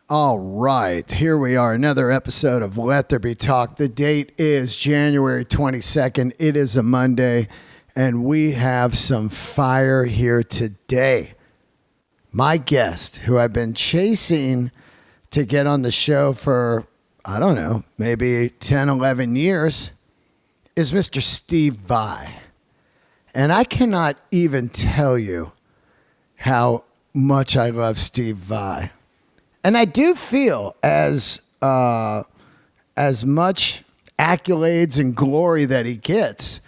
All right, here we are, another episode of Let There Be Talk. The date is January 22nd. It is a Monday, and we have some fire here today. My guest, who I've been chasing to get on the show for, I don't know, maybe 10, 11 years, is Mr. Steve Vai. And I cannot even tell you how much I love Steve Vai. And I do feel as much accolades and glory that he gets,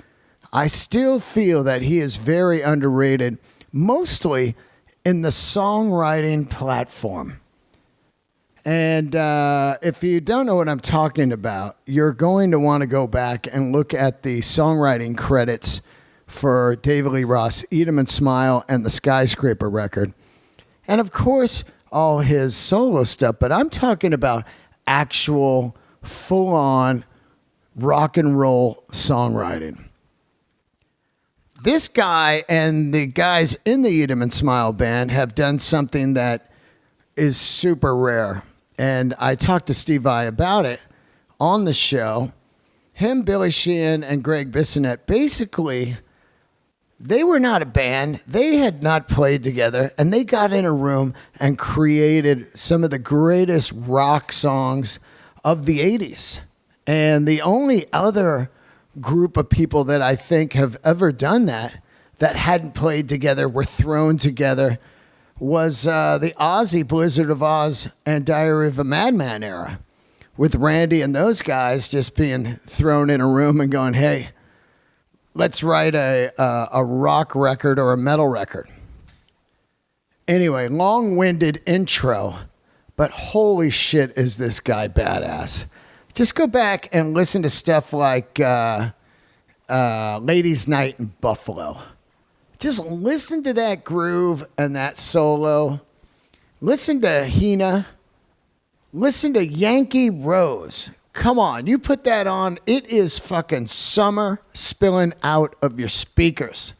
I still feel that he is very underrated, mostly in the songwriting platform. And if you don't know what I'm talking about, you're going to want to go back and look at the songwriting credits for David Lee Roth's Eat 'Em and Smile and the Skyscraper record. And of course, all his solo stuff, but I'm talking about actual full-on rock and roll songwriting. This guy and the guys in the Eat 'Em and Smile band have done something that is super rare. And I talked to Steve Vai about it on the show. Him, Billy Sheehan, and Greg Bissonette, basically, they were not a band. They had not played together, and they got in a room and created some of the greatest rock songs of the 80s. And the only other group of people that I think have ever done that hadn't played together, were thrown together, was the Ozzy Blizzard of Oz and Diary of a Madman era, with Randy and those guys just being thrown in a room and going, hey, let's write a rock record or a metal record. Anyway, long-winded intro, but holy shit is this guy badass. Just go back and listen to stuff like Ladies' Night in Buffalo. Just listen to that groove and that solo. Listen to Hina. Listen to Yankee Rose. Come on, you put that on, it is fucking summer spilling out of your speakers.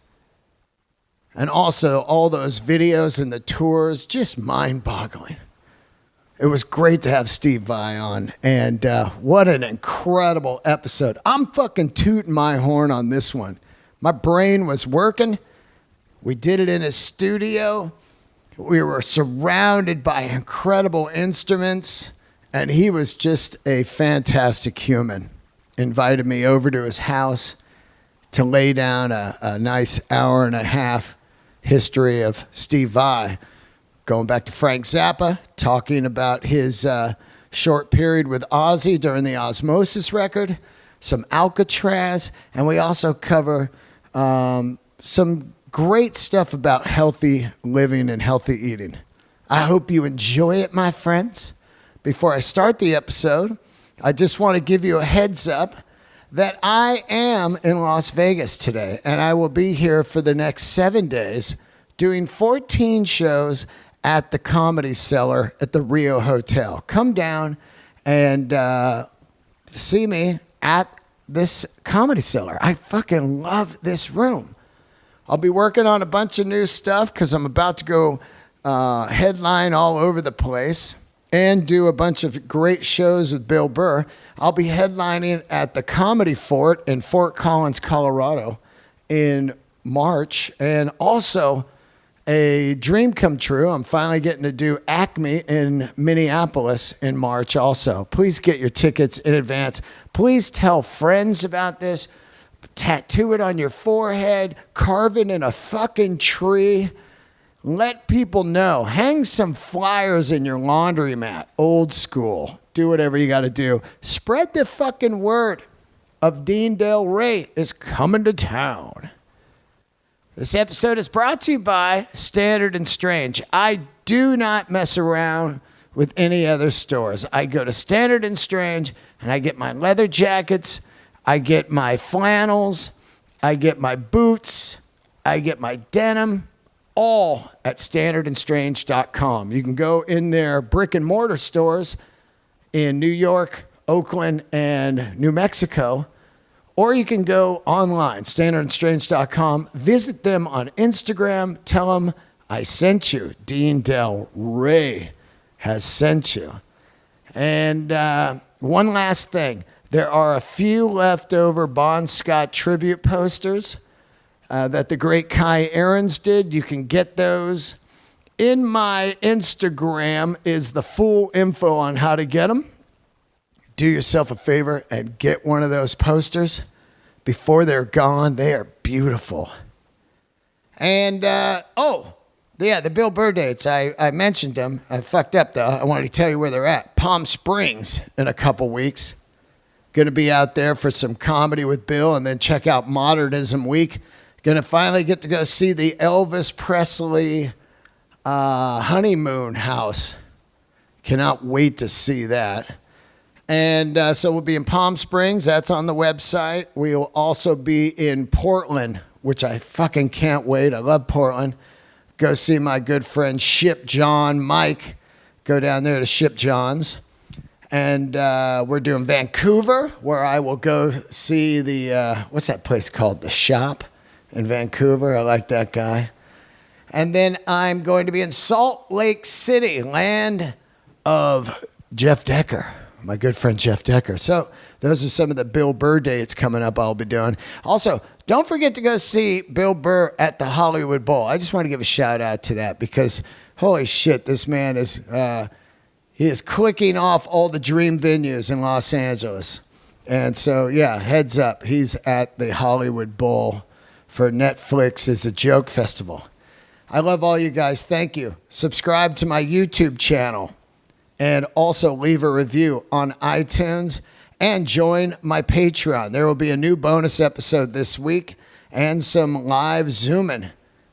And also all those videos and the tours, just mind-boggling. It was great to have Steve Vai on, and what an incredible episode. I'm fucking tooting my horn on this one. My brain was working. We did it in his studio. We were surrounded by incredible instruments. And he was just a fantastic human. Invited me over to his house to lay down a nice hour and a half history of Steve Vai. Going back to Frank Zappa, talking about his short period with Ozzy during the Osmosis record, some Alcatrazz, and we also cover some great stuff about healthy living and healthy eating. I hope you enjoy it, my friends. Before I start the episode, I just want to give you a heads up that I am in Las Vegas today, and I will be here for the next 7 days doing 14 shows at the Comedy Cellar at the Rio Hotel. Come down and see me at this Comedy Cellar. I fucking love this room. I'll be working on a bunch of new stuff because I'm about to go headline all over the place and do a bunch of great shows with Bill Burr. I'll be headlining at the Comedy Fort in Fort Collins, Colorado in March. And also a dream come true. I'm finally getting to do Acme in Minneapolis in March also. Please get your tickets in advance. Please tell friends about this. Tattoo it on your forehead. Carve it in a fucking tree. Let people know. Hang some flyers in your laundromat. Old school. Do whatever you got to do. Spread the fucking word of Dean Del Rey is coming to town. This episode is brought to you by Standard & Strange. I do not mess around with any other stores. I go to Standard & Strange and I get my leather jackets. I get my flannels. I get my boots. I get my denim. All at standardandstrange.com. You can go in their brick and mortar stores in New York, Oakland, and New Mexico, or you can go online, standardandstrange.com. Visit them on Instagram. Tell them I sent you, Dean Del Rey. has sent you. And one last thing. There are a few leftover Bon Scott tribute posters that the great Kai Aarons did. You can get those. In my Instagram is the full info on how to get them. Do yourself a favor and get one of those posters before they're gone. They are beautiful. And, the Bill Burr dates. I mentioned them. I fucked up, though. I wanted to tell you where they're at. Palm Springs in a couple weeks. Going to be out there for some comedy with Bill, and then check out Modernism Week. Going to finally get to go see the Elvis Presley honeymoon house. Cannot wait to see that. And so we'll be in Palm Springs. That's on the website. We will also be in Portland, which I fucking can't wait. I love Portland. Go see my good friend Ship John Mike. Go down there to Ship John's. And we're doing Vancouver, where I will go see the, what's that place called? The Shop in Vancouver. I like that guy. And then I'm going to be in Salt Lake City, land of Jeff Decker, my good friend Jeff Decker. So those are some of the Bill Burr dates coming up I'll be doing. Also, don't forget to go see Bill Burr at the Hollywood Bowl. I just want to give a shout out to that because, holy shit, this man is... he is clicking off all the dream venues in Los Angeles. And so, yeah, heads up. He's at the Hollywood Bowl for Netflix's A Joke Festival. I love all you guys. Thank you. Subscribe to my YouTube channel and also leave a review on iTunes and join my Patreon. There will be a new bonus episode this week and some live Zooming.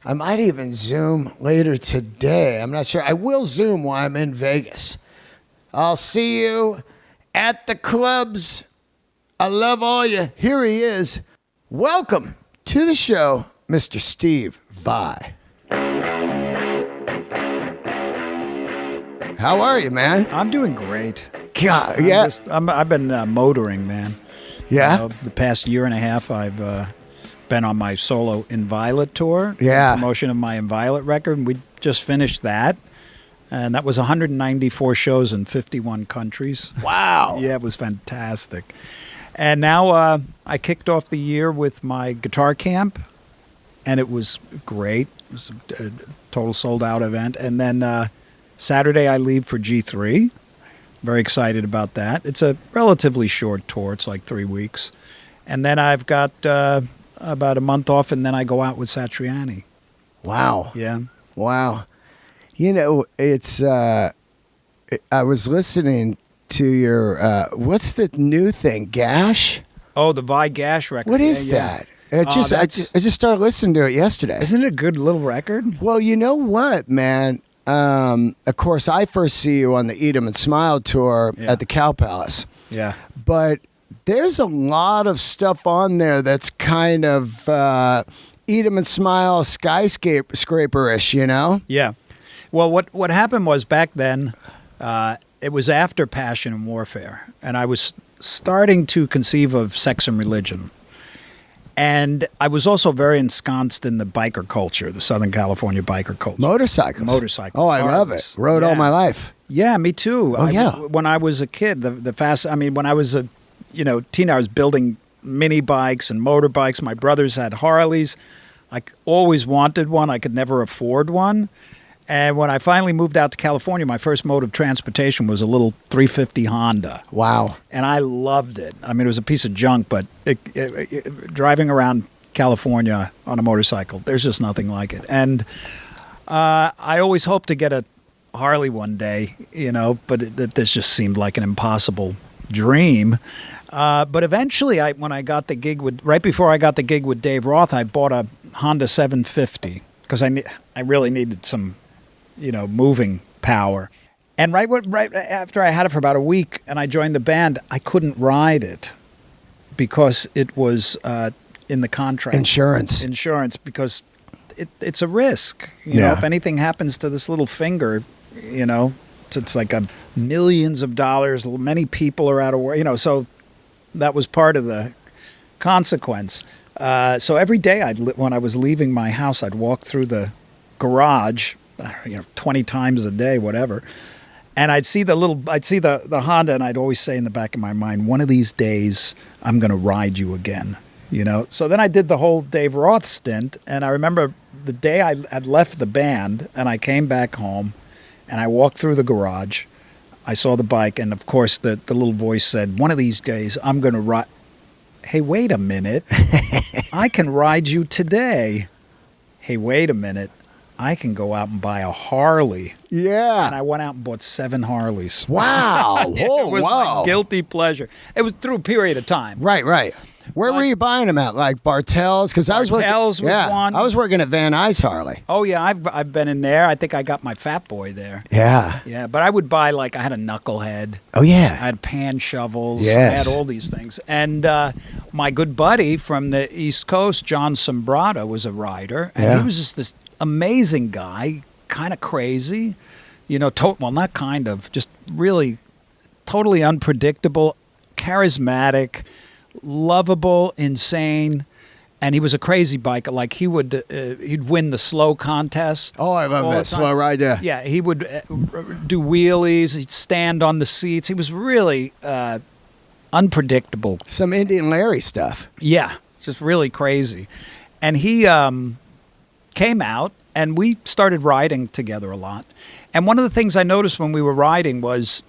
I might even Zoom later today. I'm not sure. I will Zoom while I'm in Vegas. I'll see you at the clubs. I love all you. Here he is. Welcome to the show, Mr. Steve Vai. How are you, man? I'm doing great. God, yeah. I've been motoring, man. Yeah? The past year and a half, I've been on my solo Inviolate tour. Yeah. Promotion of my Inviolate record. And we just finished that. And that was 194 shows in 51 countries. Wow. Yeah, it was fantastic. And now I kicked off the year with my guitar camp, and it was great. It was a total sold-out event. And then Saturday I leave for G3. Very excited about that. It's a relatively short tour. It's like 3 weeks. And then I've got about a month off, and then I go out with Satriani. Wow. Yeah. Wow. You know, it's, I was listening to your, what's the new thing, Gash? Oh, the Vai Gash record. What is that? I just started listening to it yesterday. Isn't it a good little record? Well, you know what, man? Of course, I first see you on the Eat 'em and Smile tour at the Cow Palace. Yeah. But there's a lot of stuff on there that's kind of Eat 'em and Smile skyscraper-ish, you know? Yeah. Well, what happened was back then, it was after Passion and Warfare, and I was starting to conceive of Sex and Religion. And I was also very ensconced in the biker culture, the Southern California biker culture. Motorcycles. Motorcycles. Oh, I love it. Rode all my life. Yeah, me too. Oh, when I was a kid, when I was a teen, I was building mini bikes and motorbikes. My brothers had Harleys. I always wanted one. I could never afford one. And when I finally moved out to California, my first mode of transportation was a little 350 Honda. Wow. And I loved it. I mean, it was a piece of junk, but driving around California on a motorcycle, there's just nothing like it. And I always hoped to get a Harley one day, but this just seemed like an impossible dream. But eventually, when I got the gig right before I got the gig with Dave Roth, I bought a Honda 750 because I really needed some moving power. And right after I had it for about a week and I joined the band, I couldn't ride it because it was in the contract. Insurance, because it's a risk. You know, if anything happens to this little finger, it's like millions of dollars. Many people are out of work, so that was part of the consequence. So every day when I was leaving my house, I'd walk through the garage 20 times a day, whatever. And I'd see the Honda, and I'd always say in the back of my mind, one of these days I'm going to ride you again, So then I did the whole Dave Roth stint, and I remember the day I had left the band, and I came back home, and I walked through the garage. I saw the bike, and of course the little voice said, one of these days I'm going to ride. Hey, wait a minute. I can ride you today. Hey, wait a minute. I can go out and buy a Harley. Yeah. And I went out and bought 7 Harleys. Wow. It was wow. my guilty pleasure. It was through a period of time. Right. Where were you buying them at? Like Bartell's? Because I was working. Bartell's was one. I was working at Van Nuys Harley. Oh yeah, I've been in there. I think I got my Fat Boy there. Yeah. Yeah, but I would buy I had a Knucklehead. Oh yeah. I had pan shovels. Yes. I had all these things. And my good buddy from the East Coast, John Sombrata, was a rider, and he was just this amazing guy, kind of crazy, well, not kind of, just really totally unpredictable, charismatic, lovable, insane, and he was a crazy biker. Like he'd win the slow contest. Oh, I love that slow ride. Yeah, he would do wheelies. He'd stand on the seats. He was really unpredictable. Some Indian Larry stuff. Yeah, just really crazy. And he came out, and we started riding together a lot. And one of the things I noticed when we were riding was,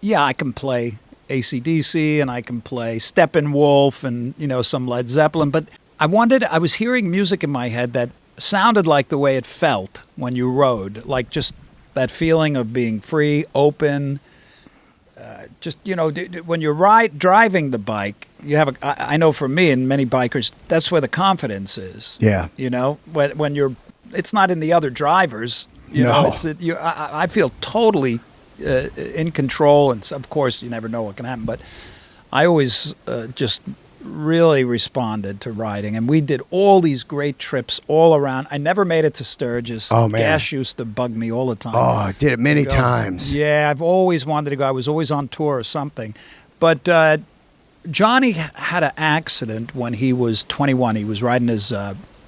I can play AC/DC, and I can play Steppenwolf and, some Led Zeppelin. But I was hearing music in my head that sounded like the way it felt when you rode, like just that feeling of being free, open. When you're driving the bike, you have I know for me and many bikers, that's where the confidence is. Yeah. When it's not in the other drivers. I feel totally in control, and of course you never know what can happen, but I always just really responded to riding, and we did all these great trips all around. I never made it to Sturgis. Oh man, Gash used to bug me all the time. Oh, I did it many times. Yeah, I've always wanted to go. I was always on tour or something, but Johnny had an accident when he was 21. He was riding his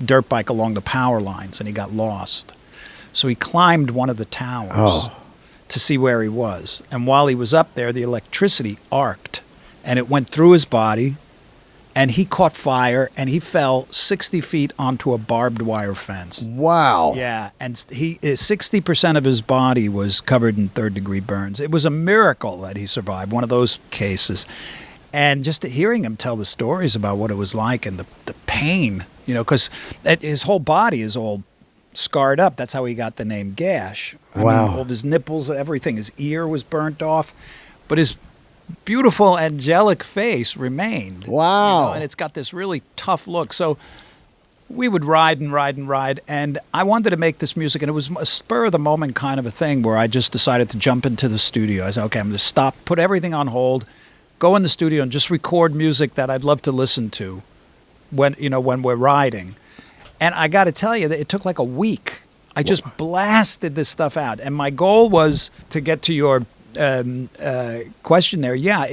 dirt bike along the power lines, and he got lost. So he climbed one of the towers to see where he was. And while he was up there, the electricity arced, and it went through his body, and he caught fire, and he fell 60 feet onto a barbed wire fence. Wow. Yeah, and 60% of his body was covered in third-degree burns. It was a miracle that he survived, one of those cases. And just hearing him tell the stories about what it was like and the pain, because his whole body is all scarred up. That's how he got the name Gash. I mean, all of his nipples, everything. His ear was burnt off, but his beautiful angelic face remained. Wow. And it's got this really tough look. So we would ride and ride and ride, and I wanted to make this music, and it was a spur of the moment kind of a thing where I just decided to jump into the studio. I said, okay, I'm going to stop, put everything on hold, go in the studio and just record music that I'd love to listen to when we're riding. And I got to tell you that it took like a week. I just blasted this stuff out. And my goal was to get to your question there. Yeah,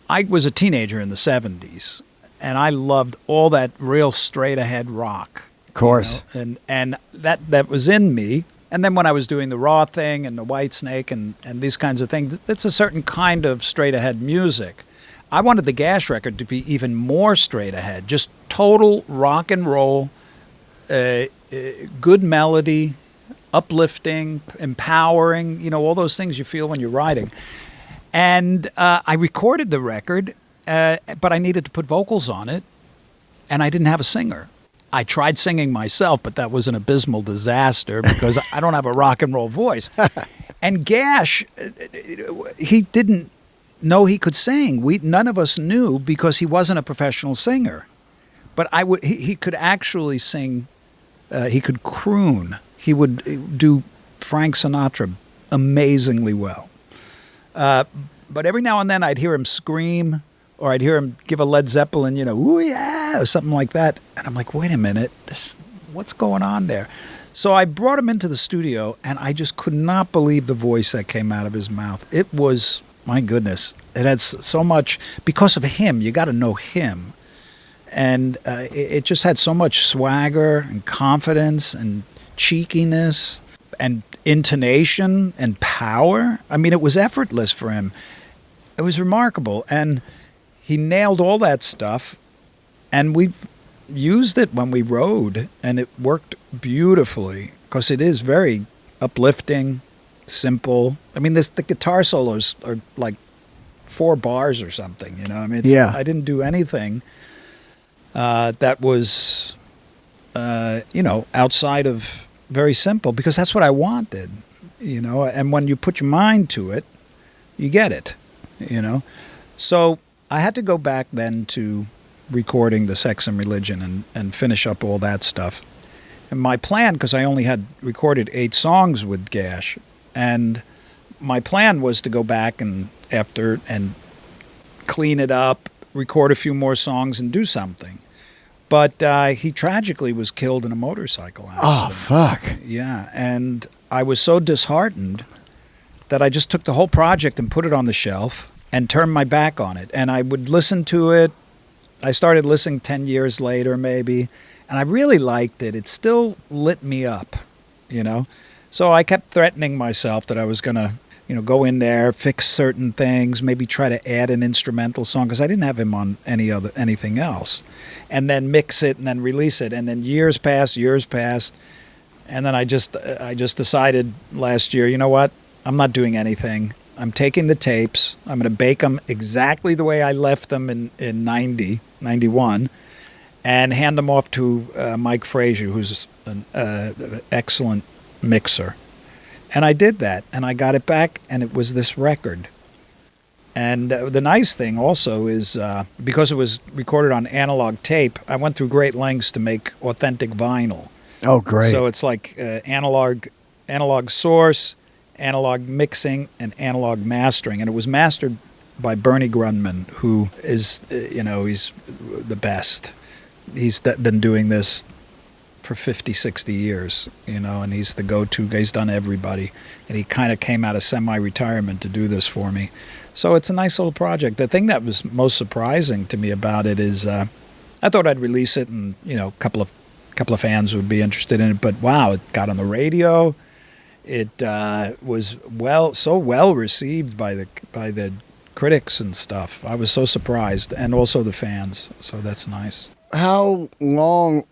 I was a teenager in the 70s, and I loved all that real straight-ahead rock. Of course. And that was in me. And then when I was doing the Roth thing and the Whitesnake and these kinds of things, it's a certain kind of straight-ahead music. I wanted the Gash record to be even more straight-ahead, just total rock and roll, good melody, uplifting, empowering, all those things you feel when you're riding. And I recorded the record, but I needed to put vocals on it, and I didn't have a singer. I tried singing myself, but that was an abysmal disaster because I don't have a rock and roll voice. And Gash, he didn't know he could sing. None of us knew because he wasn't a professional singer. But he could actually sing. He could croon. He would do Frank Sinatra amazingly well. But every now and then I'd hear him scream, or I'd hear him give a Led Zeppelin, ooh yeah, or something like that. And I'm like, wait a minute, what's going on there? So I brought him into the studio, and I just could not believe the voice that came out of his mouth. It was, my goodness, it had so much, because of him, you got to know him. And it just had so much swagger and confidence and cheekiness. and intonation and power. I mean, it was effortless for him. It was remarkable. And he nailed all that stuff. And we used it when we rode, and it worked beautifully because it is very uplifting, simple. I mean, the guitar solos are like 4 bars or something, you know. I mean, I didn't do anything that was, outside of very simple, because that's what I wanted, you know. And when you put your mind to it, you get it, you know. So I had to go back then to recording the Sex and Religion and finish up all that stuff. And my plan, because I only had recorded 8 songs with Gash, and my plan was to go back and clean it up, record a few more songs, and do something. But he tragically was killed in a motorcycle accident. Oh, fuck. Yeah, and I was so disheartened that I just took the whole project and put it on the shelf and turned my back on it. And I would listen to it. I started listening 10 years later, maybe, and I really liked it. It still lit me up, you know. So I kept threatening myself that I was going to, go in there, fix certain things, maybe try to add an instrumental song, because I didn't have him on anything else, and then mix it and then release it. And then years passed, and then I just decided last year, you know what? I'm not doing anything. I'm taking the tapes. I'm going to bake them exactly the way I left them in 91, and hand them off to Mike Frazier, who's an excellent mixer. And I did that, and I got it back, and it was this record. And the nice thing also is, because it was recorded on analog tape, I went through great lengths to make authentic vinyl. Oh, great. So it's like analog source, analog mixing, and analog mastering. And it was mastered by Bernie Grundman, who is, he's the best. He's been doing this for 50, 60 years, and he's the go-to guy. He's done everybody. And he kind of came out of semi-retirement to do this for me. So it's a nice little project. The thing that was most surprising to me about it is I thought I'd release it and, a couple of fans would be interested in it. But, wow, it got on the radio. It was so well received by the critics and stuff. I was so surprised, and also the fans. So that's nice. How long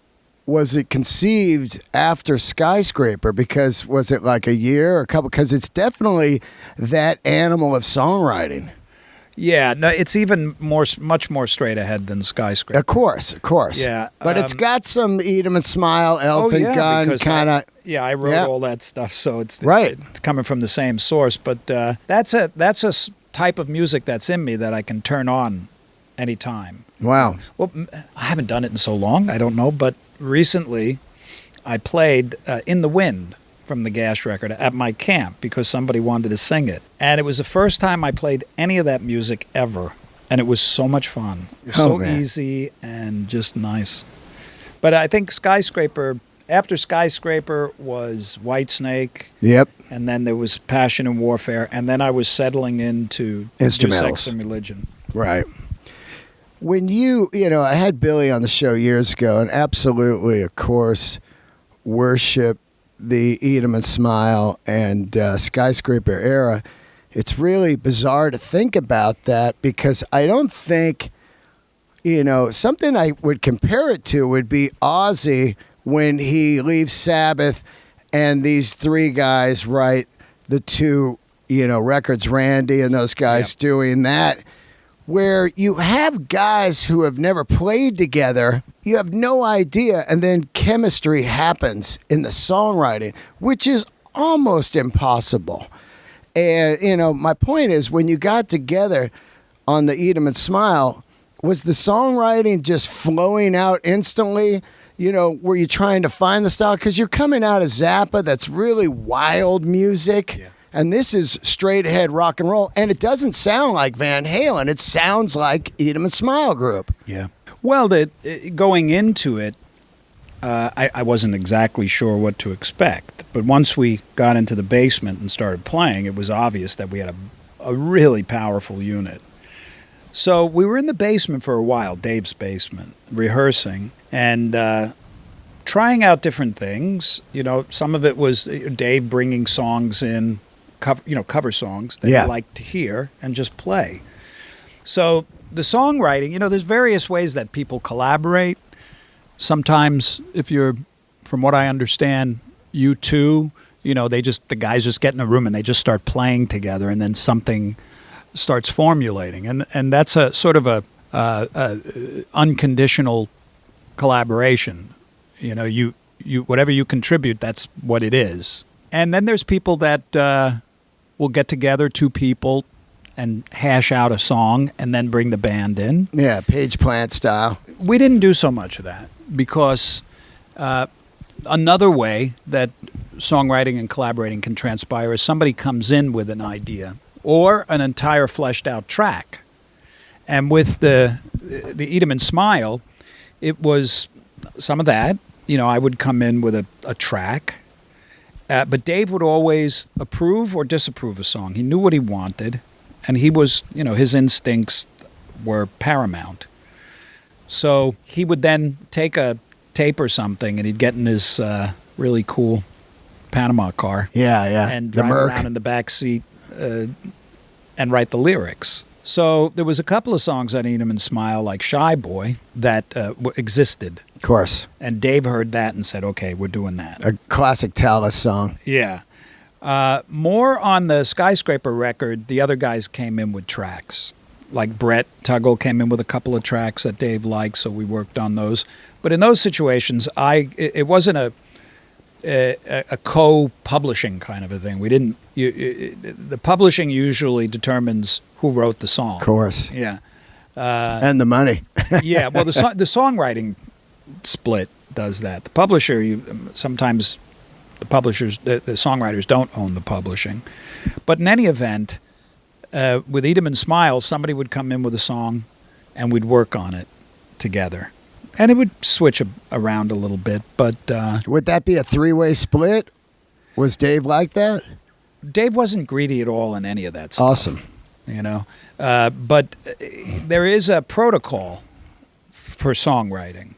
was it conceived after Skyscraper? Because was it like a year or a couple? Because it's definitely that animal of songwriting. Yeah, no, it's even much more straight ahead than Skyscraper. Of course. Yeah, but it's got some Eat 'em and Smile, Elephant Gun kind of. Yeah, I wrote all that stuff, so it's right. It's coming from the same source. But that's a type of music that's in me that I can turn on anytime. Wow. Well, I haven't done it in so long. I don't know, but recently I played In the Wind from the Gash record at my camp because somebody wanted to sing it. And it was the first time I played any of that music ever. And it was so much fun. It was so easy and just nice. But I think after Skyscraper was Whitesnake. Yep. And then there was Passion and Warfare. And then I was settling into Instrumentals. Sex and Religion. Right. When I had Billy on the show years ago, and absolutely, of course, worship the Eat 'em and Smile and Skyscraper era. It's really bizarre to think about that because I don't think, something I would compare it to would be Ozzy when he leaves Sabbath and these 3 guys write the 2, records, Randy and those guys doing that. Where you have guys who have never played together, you have no idea, and then chemistry happens in the songwriting, which is almost impossible. And, my point is, when you got together on the Eat 'em and Smile, was the songwriting just flowing out instantly? Were you trying to find the style? Because you're coming out of Zappa, that's really wild music. Yeah. And this is straight ahead rock and roll. And it doesn't sound like Van Halen. It sounds like Eat 'em and Smile group. Yeah. Well, going into it, I wasn't exactly sure what to expect. But once we got into the basement and started playing, it was obvious that we had a really powerful unit. So we were in the basement for a while, Dave's basement, rehearsing and trying out different things. Some of it was Dave bringing songs in, cover songs that Yeah. you like to hear and just play. So the songwriting, there's various ways that people collaborate. Sometimes, from what I understand, U2, the guys just get in a room and they just start playing together, and then something starts formulating, and that's a sort of a unconditional collaboration. You whatever you contribute, that's what it is. And then there's people that will get together, two people, and hash out a song and then bring the band in. Yeah, Page Plant style. We didn't do so much of that because another way that songwriting and collaborating can transpire is somebody comes in with an idea or an entire fleshed out track. And with the Eat 'em and Smile, it was some of that. I would come in with a track, but Dave would always approve or disapprove a song. He knew what he wanted, and he was, his instincts were paramount. So he would then take a tape or something, and he'd get in his really cool Panama car. Yeah. And The drive Merc. around in the back seat and write the lyrics. So there was a couple of songs on Eat 'em and Smile, like Shy Boy, that existed. Of course. And Dave heard that and said, okay, we're doing that. A classic Talus song. Yeah. More on the Skyscraper record, the other guys came in with tracks. Like Brett Tuggle came in with a couple of tracks that Dave liked, so we worked on those. But in those situations, it wasn't a co-publishing kind of a thing. We didn't. The publishing usually determines who wrote the song. Of course. Yeah. And the money. Yeah. Well, the songwriting split does that. The publisher, sometimes the songwriters don't own the publishing. But in any event, with Eat 'em and Smile, somebody would come in with a song, and we'd work on it together. And it would switch around a little bit, but Would that be a three-way split? Was Dave like that? Dave wasn't greedy at all in any of that stuff. Awesome. But there is a protocol for songwriting.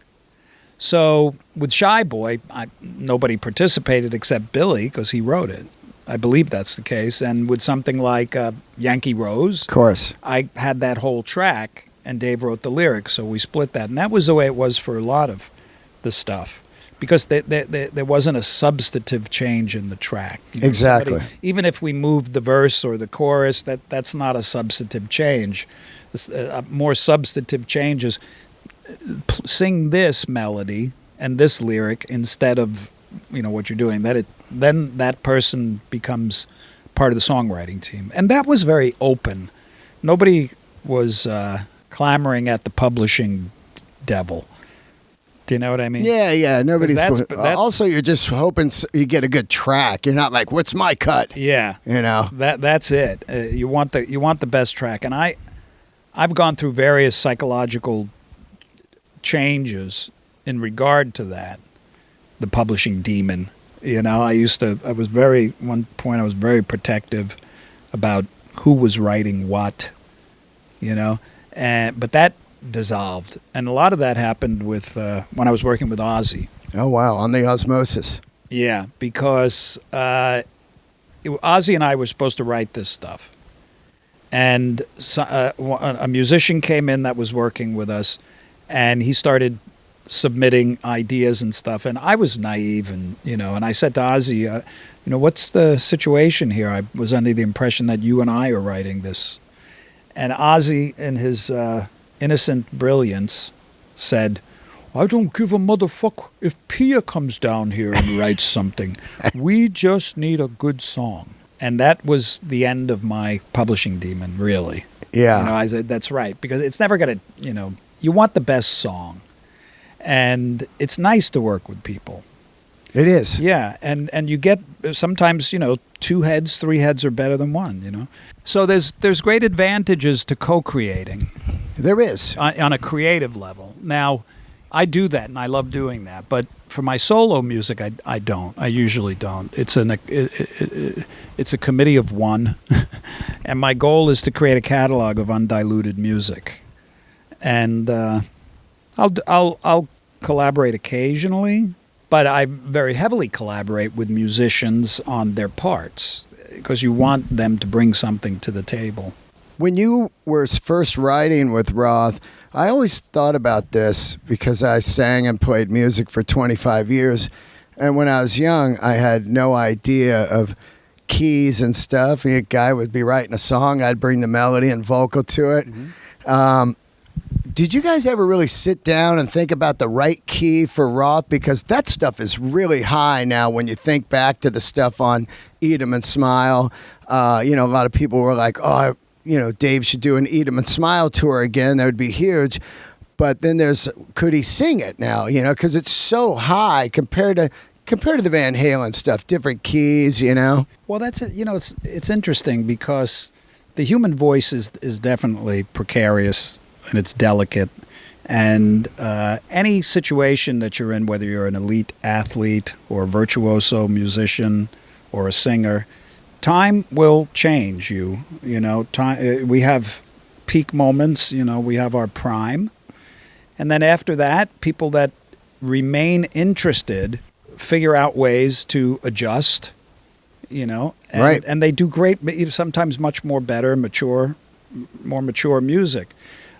So with Shy Boy, nobody participated except Billy because he wrote it. I believe that's the case. And with something like Yankee Rose, Of course. I had that whole track, and Dave wrote the lyrics, so we split that. And that was the way it was for a lot of the stuff, because there wasn't a substantive change in the track. Exactly. Even if we moved the verse or the chorus, that's not a substantive change. A more substantive change is sing this melody and this lyric instead of what you're doing. Then that person becomes part of the songwriting team, and that was very open. Nobody was clamoring at the publishing devil. Do you know what I mean? Yeah. Nobody's. That's- Also, you're just hoping you get a good track. You're not like, what's my cut? Yeah. That's it. You want the best track, and I've gone through various psychological changes in regard to that. The publishing demon. One point I was very protective about who was writing what, but that dissolved. And a lot of that happened with when I was working with Ozzy. Oh, wow. On the Osmosis. Yeah, because Ozzy and I were supposed to write this stuff. And a musician came in that was working with us, and he started submitting ideas and stuff. And I was naive, and I said to Ozzy, what's the situation here? I was under the impression that you and I are writing this. And Ozzy, in his innocent brilliance, said, I don't give a motherfucker if Pia comes down here and writes something. We just need a good song. And that was the end of my publishing demon, really. Yeah. I said, that's right, because it's never going to, you want the best song. And it's nice to work with people. It is. Yeah, and you get sometimes, 2 heads, 3 heads are better than one, So there's great advantages to co-creating. There is. On a creative level. Now, I do that, and I love doing that. But for my solo music, I don't. I usually don't. It's a committee of one, and my goal is to create a catalog of undiluted music. And I'll collaborate occasionally, But I very heavily collaborate with musicians on their parts because you want them to bring something to the table. When you were first writing with Roth, I always thought about this because I sang and played music for 25 years. And when I was young, I had no idea of keys and stuff. A guy would be writing a song, I'd bring the melody and vocal to it. Did you guys ever really sit down and think about the right key for Roth? Because that stuff is really high now when you think back to the stuff on Eat 'Em and Smile. A lot of people were like, oh, Dave should do an Eat 'Em and Smile tour again. That would be huge. But then could he sing it now? Because it's so high compared to the Van Halen stuff, different keys, Well, that's it. It's interesting because the human voice is definitely precarious and it's delicate. And any situation that you're in, whether you're an elite athlete or a virtuoso musician or a singer, time will change you. Time. We have peak moments. We have our prime, and then after that, people that remain interested figure out ways to adjust. Right. And they do great. Sometimes much more better, more mature music.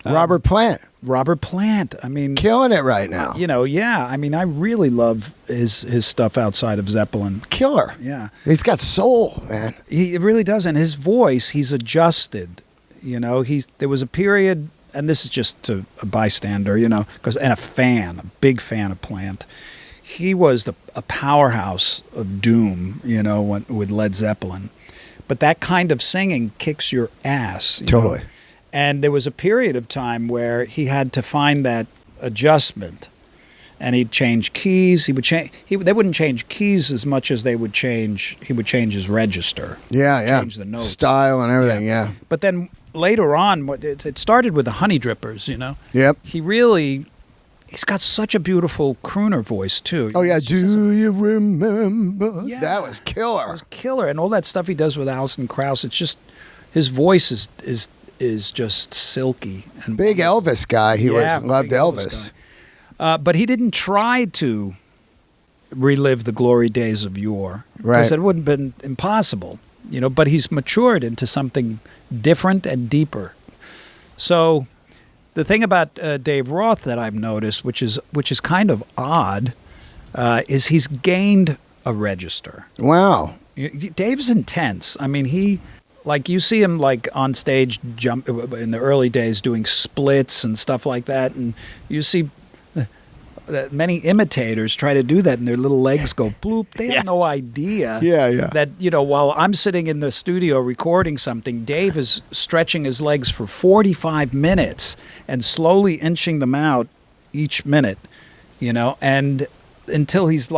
Robert Plant. I mean, killing it right now. Yeah. I mean, I really love his stuff outside of Zeppelin. Killer. Yeah. He's got soul, man. He really does. And his voice, he's adjusted. There was a period, and this is just a bystander, and a big fan of Plant. He was a powerhouse of doom, with Led Zeppelin. But that kind of singing kicks your ass. Totally. And there was a period of time where he had to find that adjustment, and he'd change keys. They wouldn't change keys as much as he would change his register. Yeah. Change the notes. Style and everything, yeah. But then later on, it started with the Honey Drippers, Yep. He's got such a beautiful crooner voice, too. Oh, yeah. Do you remember? Yeah. That was killer. It was killer. And all that stuff he does with Alison Krauss, it's just, his voice is just silky. And big Elvis guy. He loved Elvis. But he didn't try to relive the glory days of yore. Right. Because it would have been impossible. But he's matured into something different and deeper. So the thing about Dave Roth that I've noticed, which is kind of odd, is he's gained a register. Wow. Dave's intense. I mean, you see him on stage jump in the early days doing splits and stuff like that, and you see many imitators try to do that, and their little legs go bloop. They have no idea that while I'm sitting in the studio recording something, Dave is stretching his legs for 45 minutes and slowly inching them out each minute, and until he's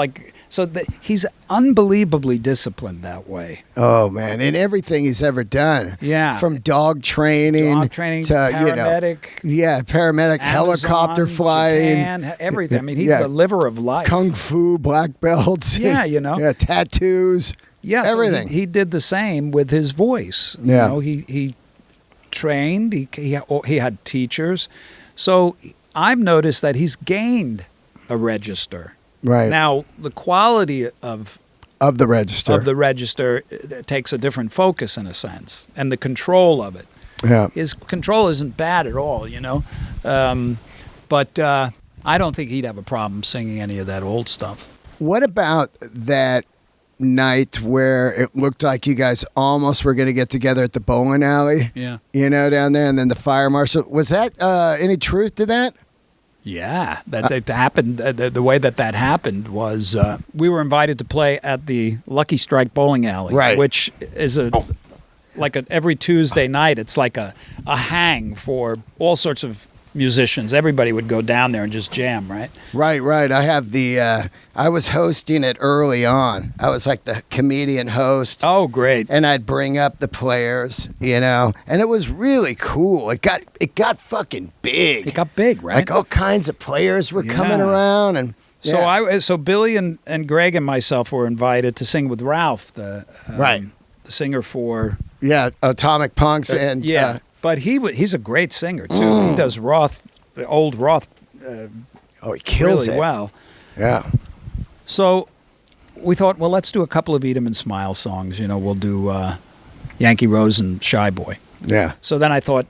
he's unbelievably disciplined that way. Oh, man. In everything he's ever done. Yeah. From dog training to, paramedic. Paramedic, Amazon, helicopter flying. Japan, everything. I mean, he's the liver of life. Kung Fu, black belts. Yeah, Yeah, tattoos. Yeah, everything. So he did the same with his voice. Yeah. He trained. He had teachers. So I've noticed that he's gained a register. Right. Now, the quality of the register takes a different focus in a sense, and the control of it. Yeah. His control isn't bad at all, but I don't think he'd have a problem singing any of that old stuff. What about that night where it looked like you guys almost were going to get together at the bowling alley? Yeah. Down there, and then the fire marshal. Was that any truth to that? Yeah, that happened. The way that happened was we were invited to play at the Lucky Strike Bowling Alley, right. Which is every Tuesday night. It's like a hang for all sorts of musicians. Everybody would go down there and just jam, right? Right. I have I was hosting it early on. I was like the comedian host. Oh, great. And I'd bring up the players, and it was really cool. It got fucking big. It got big, right? Like all kinds of players were coming around, and so Billy and Greg and myself were invited to sing with Ralph, the singer for Atomic Punks and But he's a great singer too. He does Roth, the old Roth. He kills really it well. Yeah. So we thought, well, let's do a couple of Eat 'em and Smile songs. We'll do Yankee Rose and Shy Boy. Yeah. So then I thought,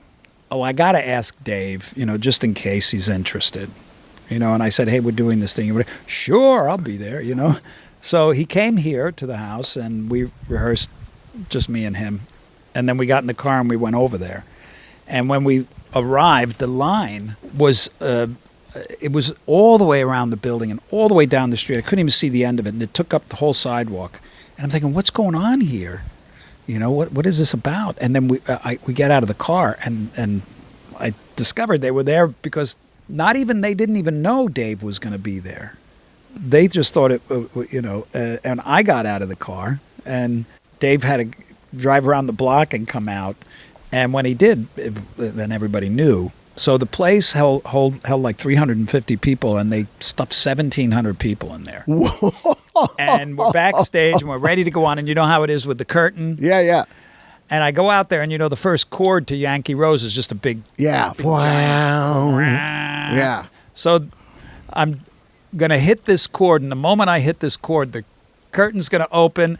I got to ask Dave, just in case he's interested. And I said, hey, we're doing this thing. He went, sure, I'll be there, So he came here to the house, and we rehearsed, just me and him. And then we got in the car, and we went over there. And when we arrived, the line was, it was all the way around the building and all the way down the street. I couldn't even see the end of it, and it took up the whole sidewalk. And I'm thinking, what's going on here? What is this about? And then we get out of the car, and I discovered they were there because they didn't even know Dave was going to be there. They just thought it, and I got out of the car, and Dave had to drive around the block and come out. And when he did, then everybody knew. So the place held like 350 people, and they stuffed 1,700 people in there. Whoa. And we're backstage, and we're ready to go on. And you know how it is with the curtain? Yeah, yeah. And I go out there, and the first chord to Yankee Rose is just a big... Yeah. big Wow. giant, Yeah. So I'm going to hit this chord, and the moment I hit this chord, the curtain's going to open,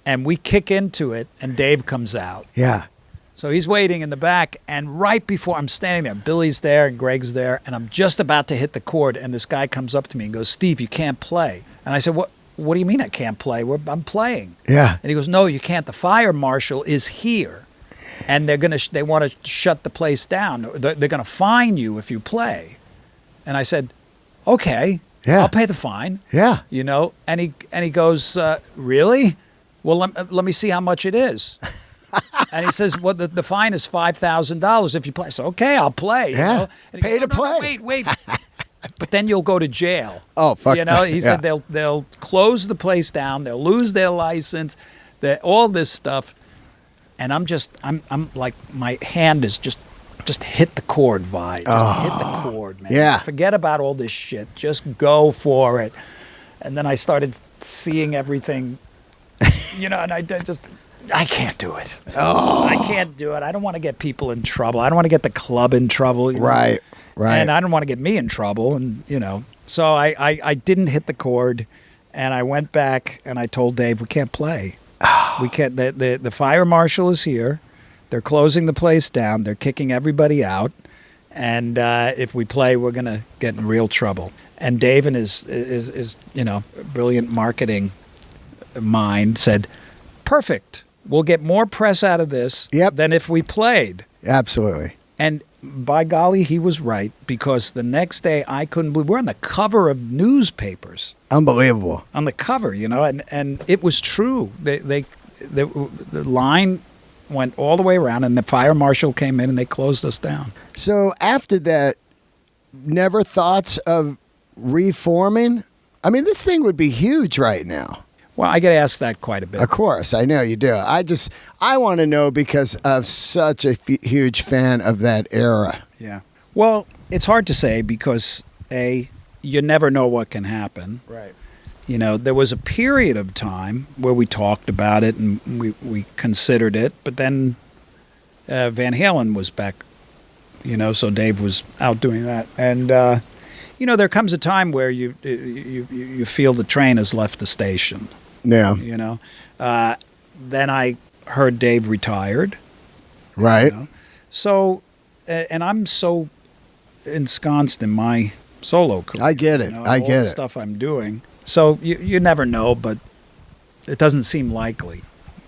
and we kick into it, and Dave comes out. Yeah. So he's waiting in the back, and right before I'm standing there, Billy's there and Greg's there, and I'm just about to hit the chord, and this guy comes up to me and goes, Steve, you can't play. And I said, What do you mean I can't play? I'm playing. Yeah. And he goes, no, you can't. The fire marshal is here, and they want to shut the place down. They're going to fine you if you play. And I said, okay, Yeah. I'll pay the fine. Yeah. And he goes, really? Well, let me see how much it is. And he says, well, the fine is $5,000 if you play. So, okay, I'll play. Yeah. And he Pay goes, to no, play. Wait. But then you'll go to jail. Oh, fuck that. He said they'll close the place down. They'll lose their license. All this stuff. And I'm like, my hand is just hit the chord, Vi. Hit the chord, man. Yeah. Forget about all this shit. Just go for it. And then I started seeing everything, and I can't do it. I can't do it. I don't want to get people in trouble. I don't want to get the club in trouble. Right. Right. And I don't want to get me in trouble. And, so I didn't hit the chord, and I went back and I told Dave, we can't play. We can't. The fire marshal is here. They're closing the place down. They're kicking everybody out. And if we play, we're going to get in real trouble. And Dave, in his brilliant marketing mind, said, perfect. We'll get more press out of this than if we played. Absolutely. And by golly, he was right, because the next day I couldn't believe we're on the cover of newspapers. Unbelievable. On the cover, and it was true. The line went all the way around, and the fire marshal came in and they closed us down. So after that, never thoughts of reforming? I mean, this thing would be huge right now. Well, I get asked that quite a bit. Of course, I know you do. I want to know because I'm such a huge fan of that era. Yeah. Well, it's hard to say because, you never know what can happen. Right. There was a period of time where we talked about it and we considered it, but then Van Halen was back, so Dave was out doing that. And, there comes a time where you feel the train has left the station. Yeah. Then I heard Dave retired. Right. So, and I'm so ensconced in my solo career. I get it. I get all the it. stuff I'm doing. So you never know, but it doesn't seem likely.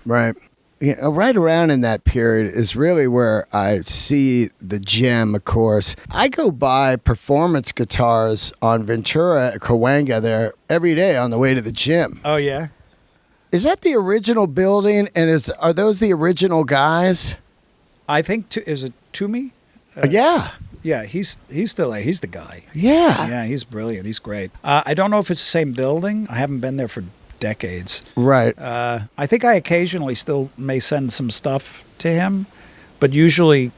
Right. Right around in that period is really where I see the Jem, of course. I go by performance guitars on Ventura at Cahuenga there every day on the way to the gym. Oh, yeah? Is that the original building, and are those the original guys? I think, is it Toomey? Yeah. Yeah, he's still there. He's the guy. Yeah. Yeah, he's brilliant. He's great. I don't know if it's the same building. I haven't been there for decades. Right. I think I occasionally still may send some stuff to him, but usually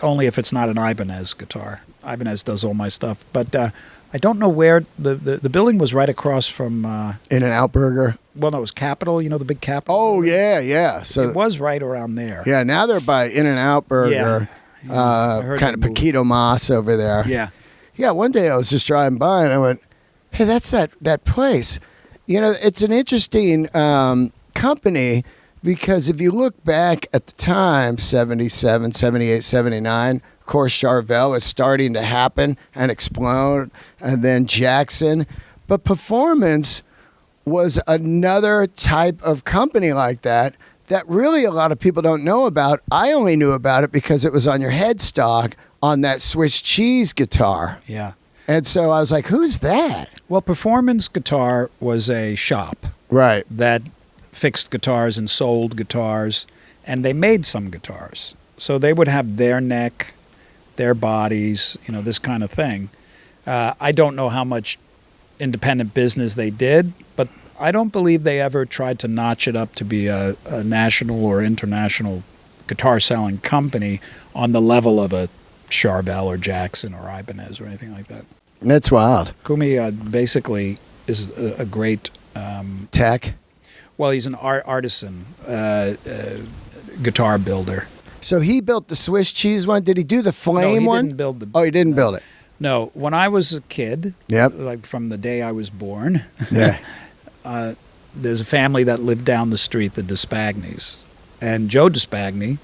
only if it's not an Ibanez guitar. Ibanez does all my stuff. But I don't know where the building was right across from... In-N-Out Burger? Well, no, it was Capitol, the big Capitol. Oh, yeah. So it was right around there. Yeah, now they're by In-N-Out Burger. Kind of Paquito Mas over there. Yeah. Yeah, one day I was just driving by and I went, hey, that's that place. You know, it's an interesting company because if you look back at the time, 77, 78, 79, of course, Charvel is starting to happen and explode, and then Jackson. But Performance was another type of company like that really a lot of people don't know about. I only knew about it because it was on your headstock on that Swiss cheese guitar. Yeah. And so I was like, who's that? Well, Performance Guitar was a shop Right. that fixed guitars and sold guitars, and they made some guitars. So they would have their neck, their bodies, you know, this kind of thing. I don't know how much independent business they did, but I don't believe they ever tried to notch it up to be a national or international guitar selling company on the level of a Charvel or Jackson or Ibanez or anything like that. That's wild. Kumi basically is a great... Tech. Well, he's an artisan guitar builder. So he built the Swiss cheese one. Did he do the flame No, one? he didn't build the... Oh, he didn't build it. No, when I was a kid, Yep. like from the day I was born, Yeah. there's a family that lived down the street, the Despagnis. And Joe Despagni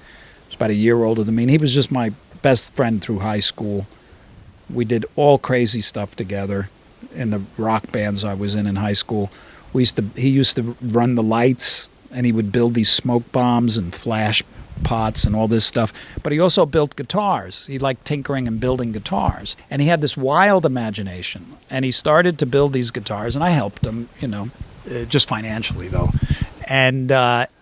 was about a year older than me, and he was just my best friend through high school. We did all crazy stuff together in the rock bands I was in high school. He used to run the lights, and he would build these smoke bombs and flash pots and all this stuff. But he also built guitars. He liked tinkering and building guitars. And he had this wild imagination. And he started to build these guitars, and I helped him, you know, just financially, though. And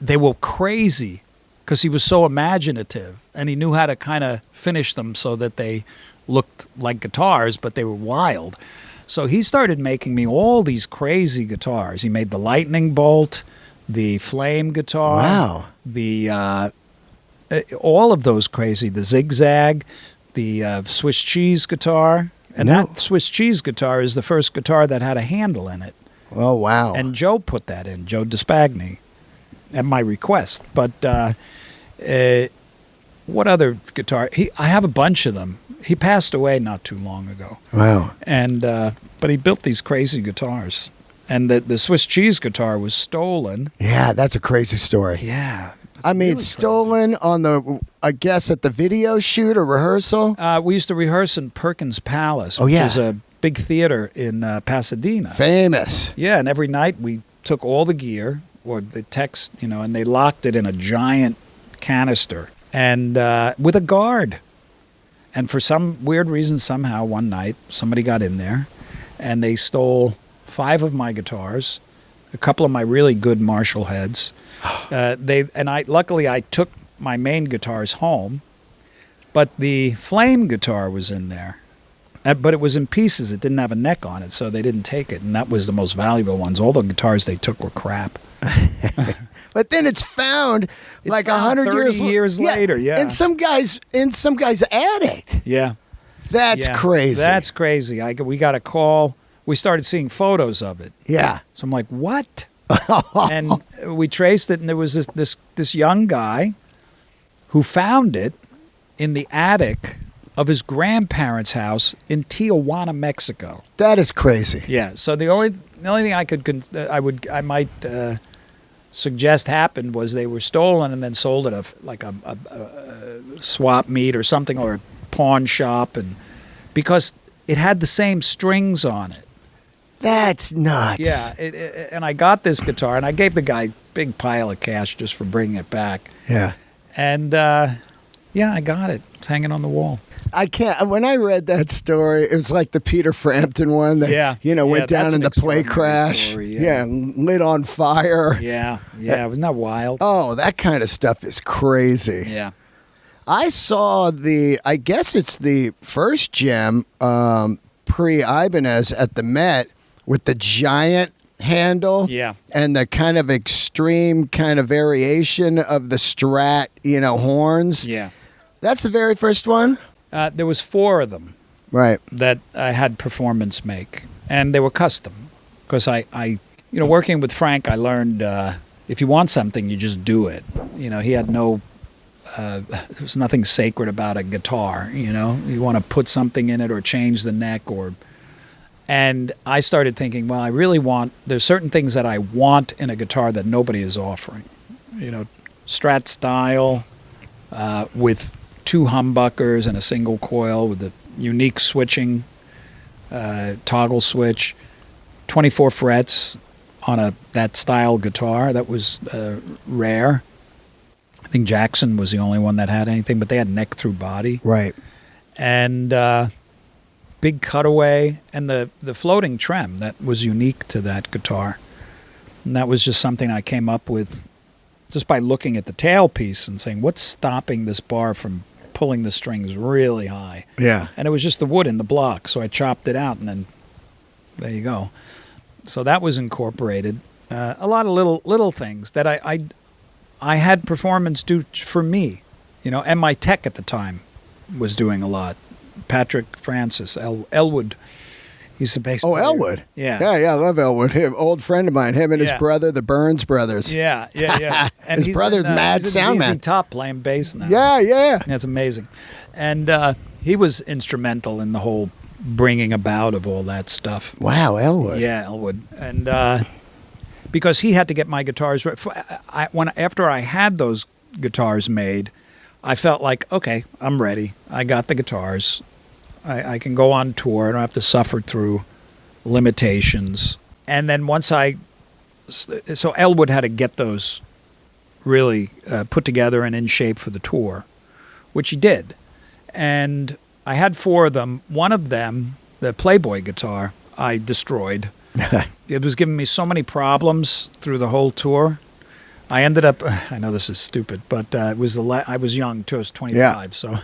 they were crazy because he was so imaginative, and he knew how to kind of finish them so that they looked like guitars, but they were wild. So he started making me all these crazy guitars. He made the lightning bolt, the flame guitar, Wow. the all of those crazy, the zigzag, the Swiss cheese guitar. And No. that Swiss cheese guitar is the first guitar that had a handle in it. Oh, wow. And Joe put that in, Joe Despagni, at my request. But what other guitar? I have a bunch of them. He passed away not too long ago. Wow. And but he built these crazy guitars. And the Swiss cheese guitar was stolen. Yeah, that's a crazy story. Yeah. I mean, really stolen on the, I guess, at the video shoot or rehearsal? We used to rehearse in Perkins Palace, Oh, which yeah. is a big theater in Pasadena. Famous. Yeah, and every night we took all the gear, or the techs, you know, and they locked it in a giant canister, and with a guard. And for some weird reason, somehow, one night, somebody got in there, and they stole 5 of my guitars, a couple of my really good Marshall heads. Luckily I took my main guitars home, but the flame guitar was in there. But it was in pieces. It didn't have a neck on it, so they didn't take it, and that was the most valuable ones. All the guitars they took were crap. But then it's found like found 100 30 years later, yeah. In some guy's attic. Yeah. That's Yeah. crazy. That's crazy. We got a call. We started seeing photos of it. Yeah. So I'm like, what? And we traced it, and there was this young guy who found it in the attic of his grandparents' house in Tijuana, Mexico. That is crazy. Yeah. So the only thing I might suggest happened was they were stolen and then sold at a swap meet or something, or a pawn shop, and because it had the same strings on it. That's nuts. Yeah, and I got this guitar, and I gave the guy a big pile of cash just for bringing it back. Yeah. And, yeah, I got it. It's hanging on the wall. I can't. When I read that story, it was like the Peter Frampton one that, Yeah. went down that's in an the plane extraordinary crash. story, yeah, lit on fire. Yeah, wasn't that wild? Oh, that kind of stuff is crazy. Yeah. I saw I guess it's the first Jem pre-Ibanez at the Met with the giant handle. Yeah. And the kind of extreme kind of variation of the Strat, horns. Yeah. That's the very first one? There was 4 of them Right. that I had Performance make, and they were custom. Because I working with Frank, I learned if you want something, you just do it. He had there was nothing sacred about a guitar, You want to put something in it or change the neck And I started thinking, well, I really want, there's certain things that I want in a guitar that nobody is offering. You know, Strat style with 2 humbuckers and a single coil with the unique switching, toggle switch, 24 frets on that style guitar. That was rare. I think Jackson was the only one that had anything, but they had neck through body. Right. And big cutaway, and the floating trem that was unique to that guitar. And that was just something I came up with just by looking at the tailpiece and saying, what's stopping this bar from pulling the strings really high? Yeah. And it was just the wood in the block, so I chopped it out, and then there you go. So that was incorporated. A lot of little things that I had performance do for me, you know, and my tech at the time was doing a lot. Patrick Francis, Elwood. He's the bass player. Elwood. Yeah. Yeah, I love Elwood. Old friend of mine. Him and his brother, the Burns brothers. Yeah. And his brother's mad sound man. He's top playing bass now. Yeah. That's amazing. And he was instrumental in the whole bringing about of all that stuff. Wow, Elwood. Yeah, Elwood. And because he had to get my guitars after I had those guitars made, I felt like, okay, I'm ready. I got the guitars. I can go on tour. I don't have to suffer through limitations. And then so Elwood had to get those really put together and in shape for the tour, which he did. And I had 4 of them. One of them, the Playboy guitar, I destroyed. It was giving me so many problems through the whole tour. I ended up, I know this is stupid, but it was I was young too, I was 25, so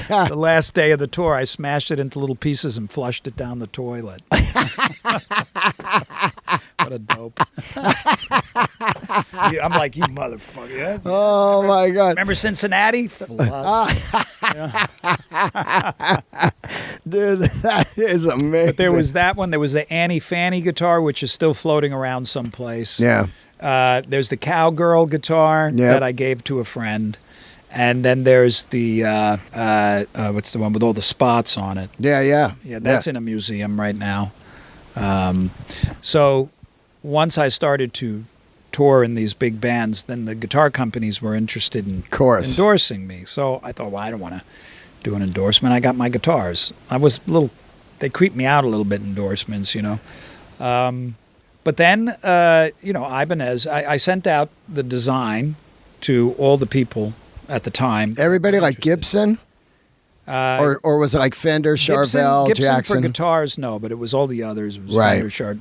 the last day of the tour, I smashed it into little pieces and flushed it down the toilet. What a dope. I'm like, you motherfucker. Yeah? Oh, my God. Remember Cincinnati? Dude, that is amazing. But there was that one. There was the Annie Fanny guitar, which is still floating around someplace. Yeah. There's the Cowgirl guitar that I gave to a friend. And then there's the, what's the one with all the spots on it? Yeah, that's in a museum right now. So once I started to tour in these big bands, then the guitar companies were interested in endorsing me. So I thought, well, I don't want to do an endorsement. I got my guitars. They creeped me out a little bit, endorsements, you know. But then, Ibanez, I sent out the design to all the people at the time. Everybody like Gibson? Or was it like Fender, Charvel, Gibson Jackson? For guitars, no, but it was all the others. It was right. Fender,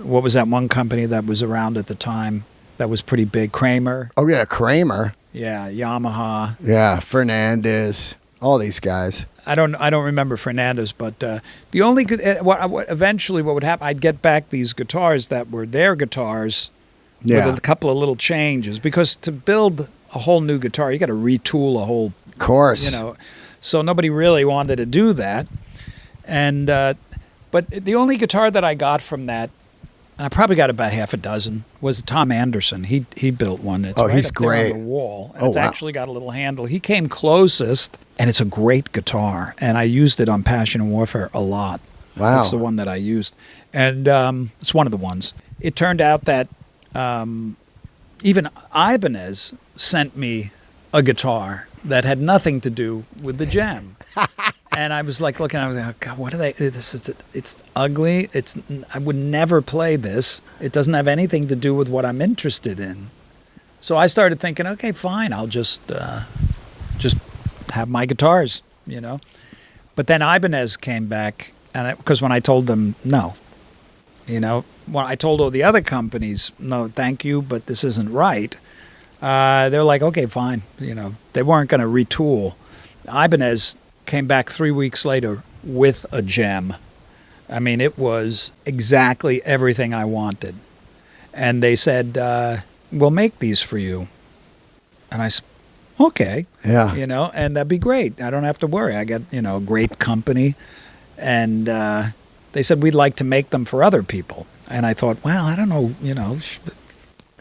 what was that one company that was around at the time that was pretty big? Kramer. Oh, yeah, Kramer. Yeah, Yamaha. Yeah, Fernandez. All these guys. I don't remember Fernandez, but the only eventually what would happen, I'd get back these guitars that were their guitars with a couple of little changes, because to build a whole new guitar, you got to retool a whole course. So nobody really wanted to do that. And but the only guitar that I got from that, and I probably got about half a dozen, was Tom Anderson. He built one. It's right he's up there great. on the wall. And it's actually got a little handle. He came closest, and it's a great guitar. And I used it on Passion and Warfare a lot. Wow. That's the one that I used. And it's one of the ones. It turned out that even Ibanez sent me a guitar that had nothing to do with the Jem. And I was like looking, I was like, oh, God, what are they? It's ugly. I would never play this. It doesn't have anything to do with what I'm interested in. So I started thinking, okay, fine, I'll just have my guitars, you know. But then Ibanez came back, and because when I told them no, you know, when I told all the other companies, no, thank you, but this isn't right. They're like, okay, fine, you know. They weren't going to retool. Ibanez came back 3 weeks later with a Jem. I mean, it was exactly everything I wanted. And they said, we'll make these for you. And I said, okay. Yeah. You know, and that'd be great. I don't have to worry. I got, you know, a great company. And they said, we'd like to make them for other people. And I thought, well, I don't know, you know,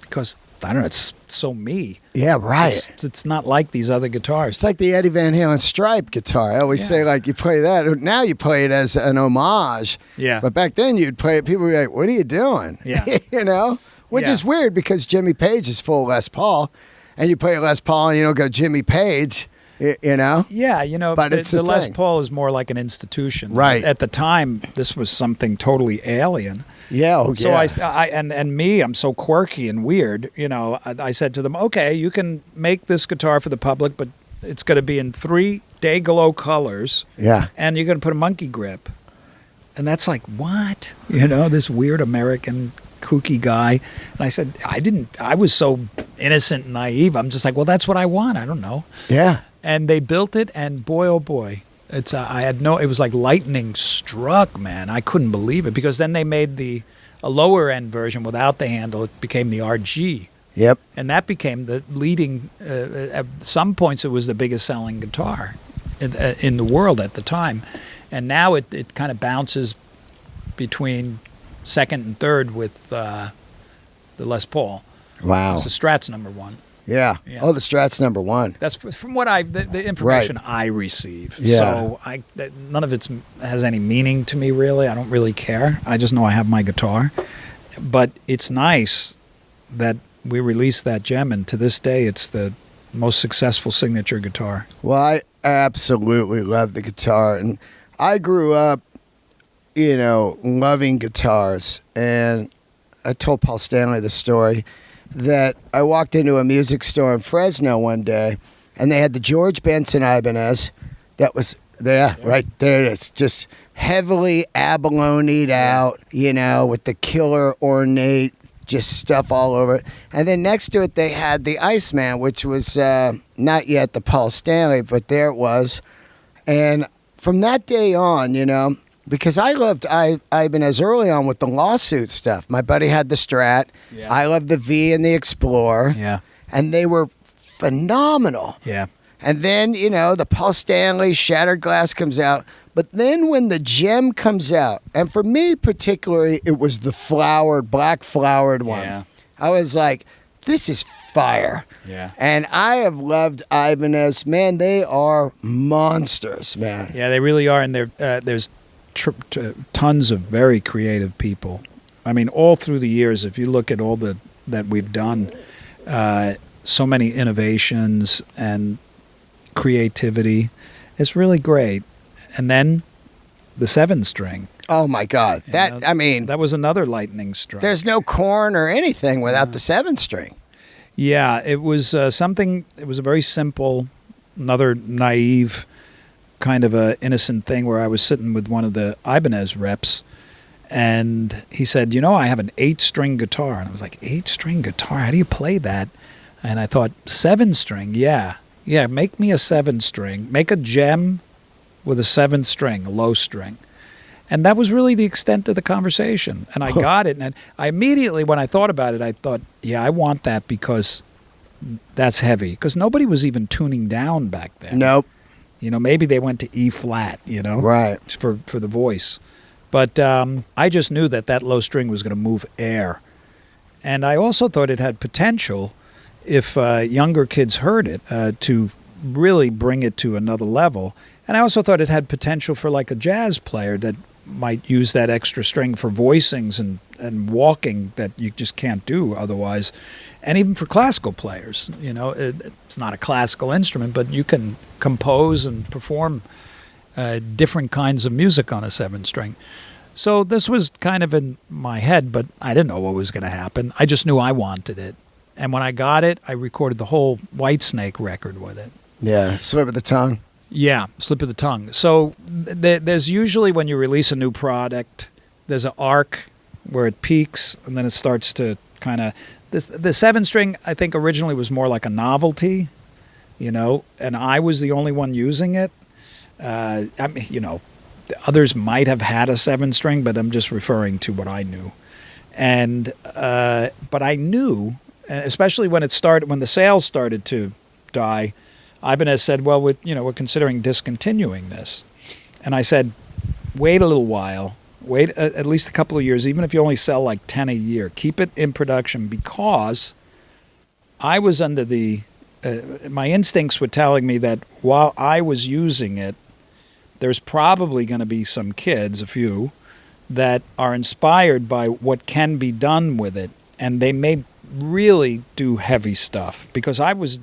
because I don't know, it's so me. Yeah, right. It's not like these other guitars. It's like the Eddie Van Halen Stripe guitar. I always say, like, you play that. Now you play it as an homage. Yeah. But back then you'd play it, people would be like, what are you doing? Yeah. You know? Which is weird because Jimmy Page is full Les Paul, and you play Les Paul and you don't go Jimmy Page, you know? Yeah, you know, but it's the Les thing. Paul is more like an institution. Right. At the time, this was something totally alien. Yeah, So I'm so quirky and weird. You know, I said to them, okay, you can make this guitar for the public, but it's going to be in 3 day glow colors. Yeah. And you're going to put a monkey grip. And that's like, what? You know, this weird American kooky guy. And I said, I was so innocent and naive. I'm just like, well, that's what I want. I don't know. Yeah. And they built it, and boy, oh boy. It was like lightning struck, man. I couldn't believe it, because then they made a lower end version without the handle. It became the RG. Yep. And that became the leading, at some points it was the biggest selling guitar in the world at the time. And now it kind of bounces between second and third with the Les Paul. Wow. It's the Strat's number 1. Yeah. Oh, the Strat's number 1. That's from what the information I receive. Yeah. So none of it has any meaning to me, really. I don't really care. I just know I have my guitar. But it's nice that we released that Jem, and to this day, it's the most successful signature guitar. Well, I absolutely love the guitar, and I grew up, you know, loving guitars. And I told Paul Stanley the story that I walked into a music store in Fresno one day, and they had the George Benson Ibanez. That was there, right there. It's just heavily abalone out, you know, with the killer ornate just stuff all over it. And then next to it, they had the Iceman, which was not yet the Paul Stanley, but there it was. And from that day on, you know, because I loved Ibanez early on with the lawsuit stuff. My buddy had the Strat. Yeah. I loved the V and the Explorer. Yeah. And they were phenomenal. Yeah. And then, you know, the Paul Stanley Shattered Glass comes out. But then when the Jem comes out, and for me particularly, it was the black flowered one. Yeah. I was like, this is fire. Yeah. And I have loved Ibanez. Man, they are monsters, man. Yeah, they really are. And there's tons of very creative people. I mean, all through the years, if you look at all that we've done, so many innovations and creativity, it's really great. And then the 7-string. Oh my God! That was another lightning strike. There's no Korn or anything without the 7-string. Yeah, it was something. It was a very simple, another naive, kind of a innocent thing where I was sitting with one of the Ibanez reps, and he said, "You know, I have an 8-string guitar," and I was like, "8-string guitar? How do you play that?" And I thought, 7-string, yeah, make me a 7-string, make a Jem with a 7th string, a low string. And that was really the extent of the conversation. And I got it. And I immediately, when I thought about it, I thought, yeah, I want that because that's heavy. Because nobody was even tuning down back then. Nope. You know, maybe they went to E flat, you know, right, for the voice. But I just knew that low string was going to move air. And I also thought it had potential, if younger kids heard it, to really bring it to another level. And I also thought it had potential for like a jazz player that might use that extra string for voicings and walking that you just can't do otherwise. And even for classical players, you know, it's not a classical instrument, but you can compose and perform different kinds of music on a 7-string. So this was kind of in my head, but I didn't know what was going to happen. I just knew I wanted it. And when I got it, I recorded the whole Whitesnake record with it. Yeah, Slip of the Tongue. Yeah, Slip of the Tongue. So there's usually, when you release a new product, there's an arc where it peaks and then it starts to kind of... The 7-string, I think, originally was more like a novelty, you know, and I was the only one using it. I mean, you know, others might have had a 7-string, but I'm just referring to what I knew. And but I knew, especially when the sales started to die, Ibanez said, well, we're considering discontinuing this. And I said, wait a little while. Wait at least a couple of years, even if you only sell like 10 a year. Keep it in production, because I was under the, my instincts were telling me that while I was using it, there's probably going to be some kids, a few, that are inspired by what can be done with it, and they may really do heavy stuff. Because I was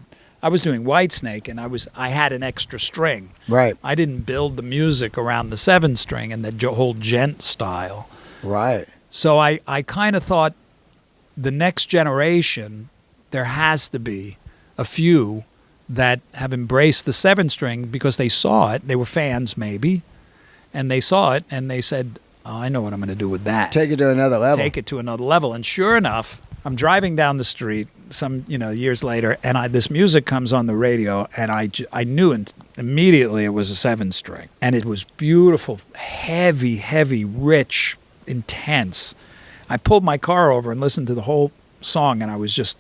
doing Whitesnake, and I had an extra string. Right. I didn't build the music around the 7-string and the whole gent style. Right. So I kind of thought the next generation, there has to be a few that have embraced the 7-string because they saw it. They were fans, maybe, and they saw it, and they said, oh, I know what I'm going to do with that. Take it to another level. Take it to another level. And sure enough, I'm driving down the street some years later, and this music comes on the radio, and I knew immediately it was a 7-string. And it was beautiful, heavy, rich, intense. I pulled my car over and listened to the whole song, and I was just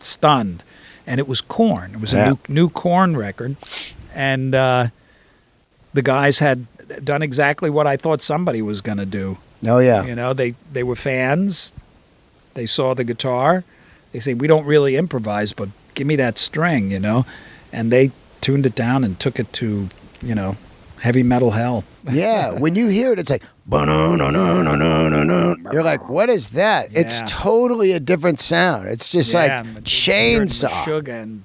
stunned. And it was Korn. It was a new Korn record. And the guys had done exactly what I thought somebody was going to do. Oh, yeah. They were fans. They saw the guitar. They say, we don't really improvise, but give me that string, And they tuned it down and took it to, heavy metal hell. Yeah, when you hear it, it's like, you're like, what is that? Yeah. It's totally a different sound. It's just like chainsaw. Sugar and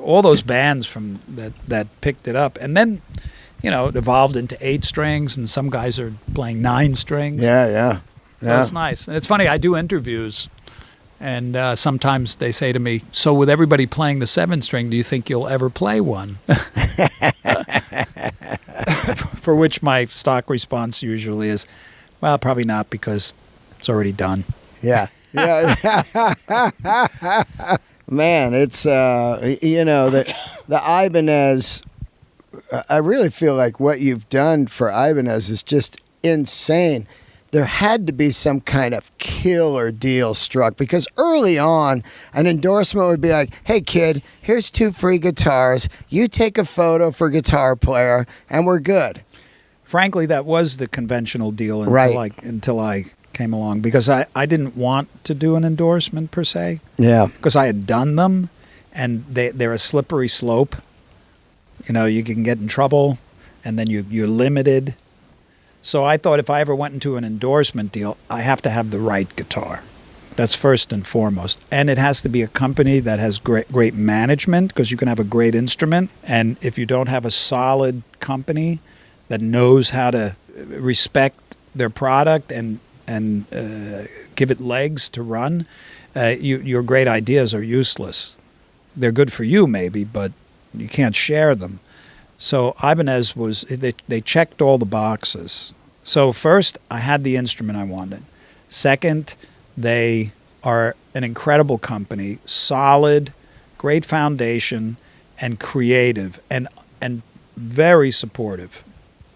all those bands from that picked it up. And then, it evolved into 8 strings, and some guys are playing 9 strings. Yeah. So it's nice. And it's funny, I do interviews, and sometimes they say to me, so with everybody playing the 7-string, do you think you'll ever play one? For which my stock response usually is, well, probably not, because it's already done. Yeah. Man, it's, the Ibanez, I really feel like what you've done for Ibanez is just insane. There had to be some kind of killer deal struck, because early on, an endorsement would be like, hey, kid, here's 2 free guitars. You take a photo for Guitar Player, and we're good. Frankly, that was the conventional deal until I came along, because I didn't want to do an endorsement per se. Yeah. Because I had done them, and they're a slippery slope. You can get in trouble, and then you're limited. So I thought if I ever went into an endorsement deal, I have to have the right guitar. That's first and foremost. And it has to be a company that has great management, because you can have a great instrument. And if you don't have a solid company that knows how to respect their product and give it legs to run, your great ideas are useless. They're good for you maybe, but you can't share them. So Ibanez they checked all the boxes. So first, I had the instrument I wanted. Second, they are an incredible company, solid, great foundation, and creative, and very supportive,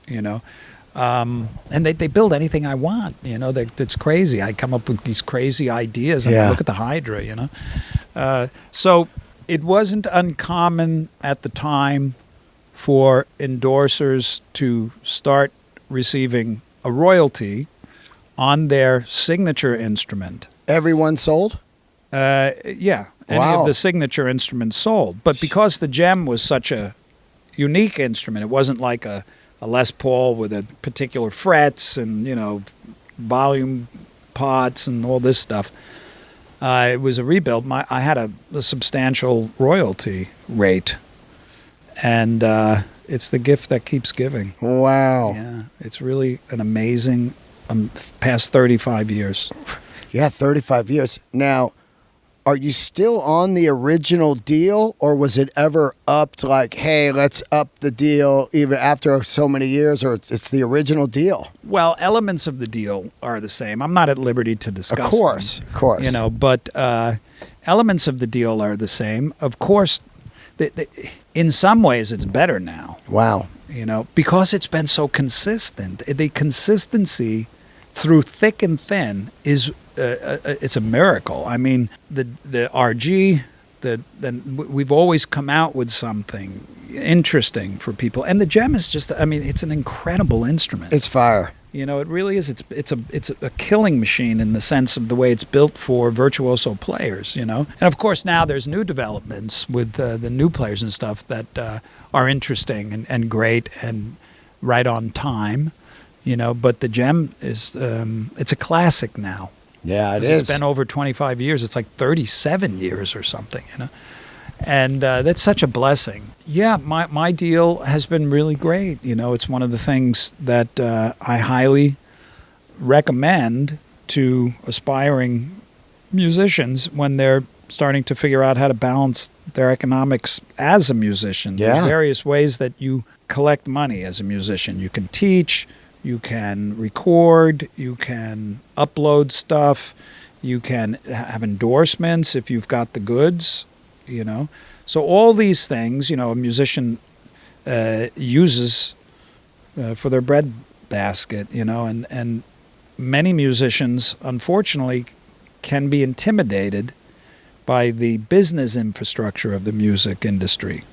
And they build anything I want, It's crazy. I come up with these crazy ideas, and I look at the Hydra, So it wasn't uncommon at the time for endorsers to start receiving a royalty on their signature instrument. Everyone sold? Yeah. Any of the signature instruments sold. But because the Jem was such a unique instrument, it wasn't like a Les Paul with a particular frets and, volume pots and all this stuff. It was a rebuild. I had a substantial royalty rate. And it's the gift that keeps giving. Wow. Yeah, it's really an amazing past 35 years. Yeah, 35 years. Now, are you still on the original deal, or was it ever upped like, hey, let's up the deal even after so many years, or it's the original deal? Well, elements of the deal are the same. I'm not at liberty to discuss Of course. But elements of the deal are the same. Of course, in some ways, it's better now. Wow. Because it's been so consistent. The consistency through thick and thin is it's a miracle. I mean, the RG, we've always come out with something interesting for people. And the Jem is just, it's an incredible instrument. It's fire. You know, it really is. It's a killing machine in the sense of the way it's built for virtuoso players. You know, and of course now there's new developments with the new players and stuff that are interesting and great and right on time. You know, but the Jem is it's a classic now. Yeah, it is. It's been over 25 years. It's like 37 years or something. You know. And that's such a blessing. Yeah, my deal has been really great. You know, it's one of the things that I highly recommend to aspiring musicians when they're starting to figure out how to balance their economics as a musician. Yeah. There's various ways that you collect money as a musician. You can teach, you can record, you can upload stuff, you can have endorsements if you've got the goods. You know, so all these things, you know, a musician uses for their bread basket, you know, and many musicians, unfortunately, can be intimidated by the business infrastructure of the music industry,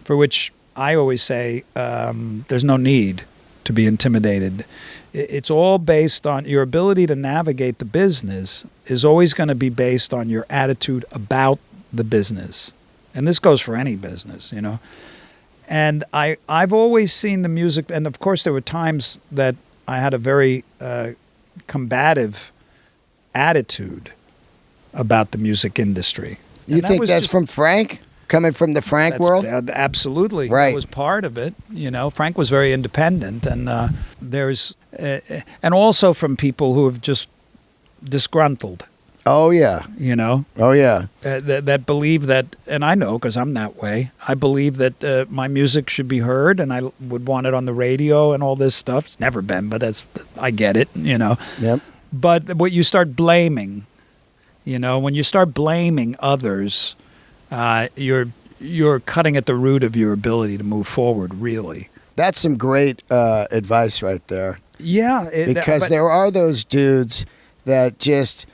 for which I always say there's no need to be intimidated. It's all based on your ability to navigate the business is always going to be based on your attitude about the business. And this goes for any business, you know. And I've always seen the music, and of course there were times that I had a very combative attitude about the music industry. You think that's from Frank? Coming from the Frank world? Absolutely. Right. That was part of it. You know, Frank was very independent, and there's and also from people who have just disgruntled. Oh, yeah. You know? Oh, yeah. That believe that, and I know because I'm that way, I believe that my music should be heard and I would want it on the radio and all this stuff. It's never been, but I get it, you know? Yep. But what you start blaming, you know, when you start blaming others, you're cutting at the root of your ability to move forward, really. That's some great advice right there. Yeah. Because there are those dudes that just...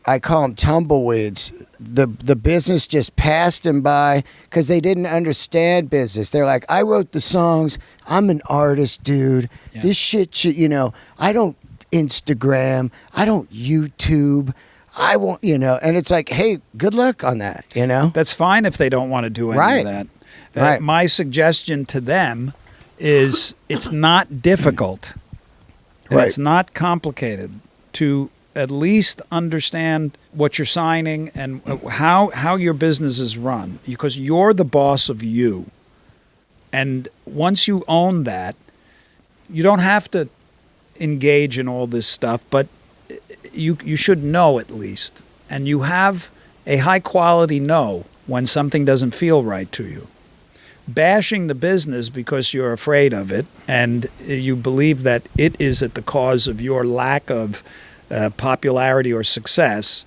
I call them tumbleweeds. The business just passed them by because they didn't understand business. They're like, I wrote the songs. I'm an artist, dude. Yeah. This shit should, you know, I don't Instagram. I don't YouTube. I won't, you know. And it's like, hey, good luck on that, you know. That's fine if they don't want to do any of that. Right. My suggestion to them is it's not difficult. And it's not complicated to at least understand what you're signing and how your business is run, because you're the boss of you. And once you own that, you don't have to engage in all this stuff, but you should know at least. And you have a high quality know when something doesn't feel right to you. Bashing the business because you're afraid of it and you believe that it is at the cause of your lack of popularity or success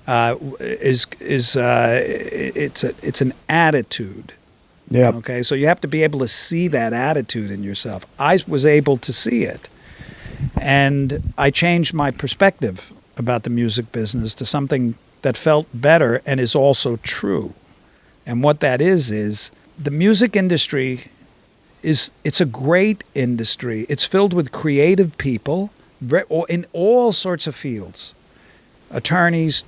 it's an attitude. Yeah. Okay, so you have to be able to see that attitude in yourself. I was able to see it, and I changed my perspective about the music business to something that felt better and is also true. And what that is the music industry it's a great industry. It's filled with creative people in all sorts of fields. Attorneys,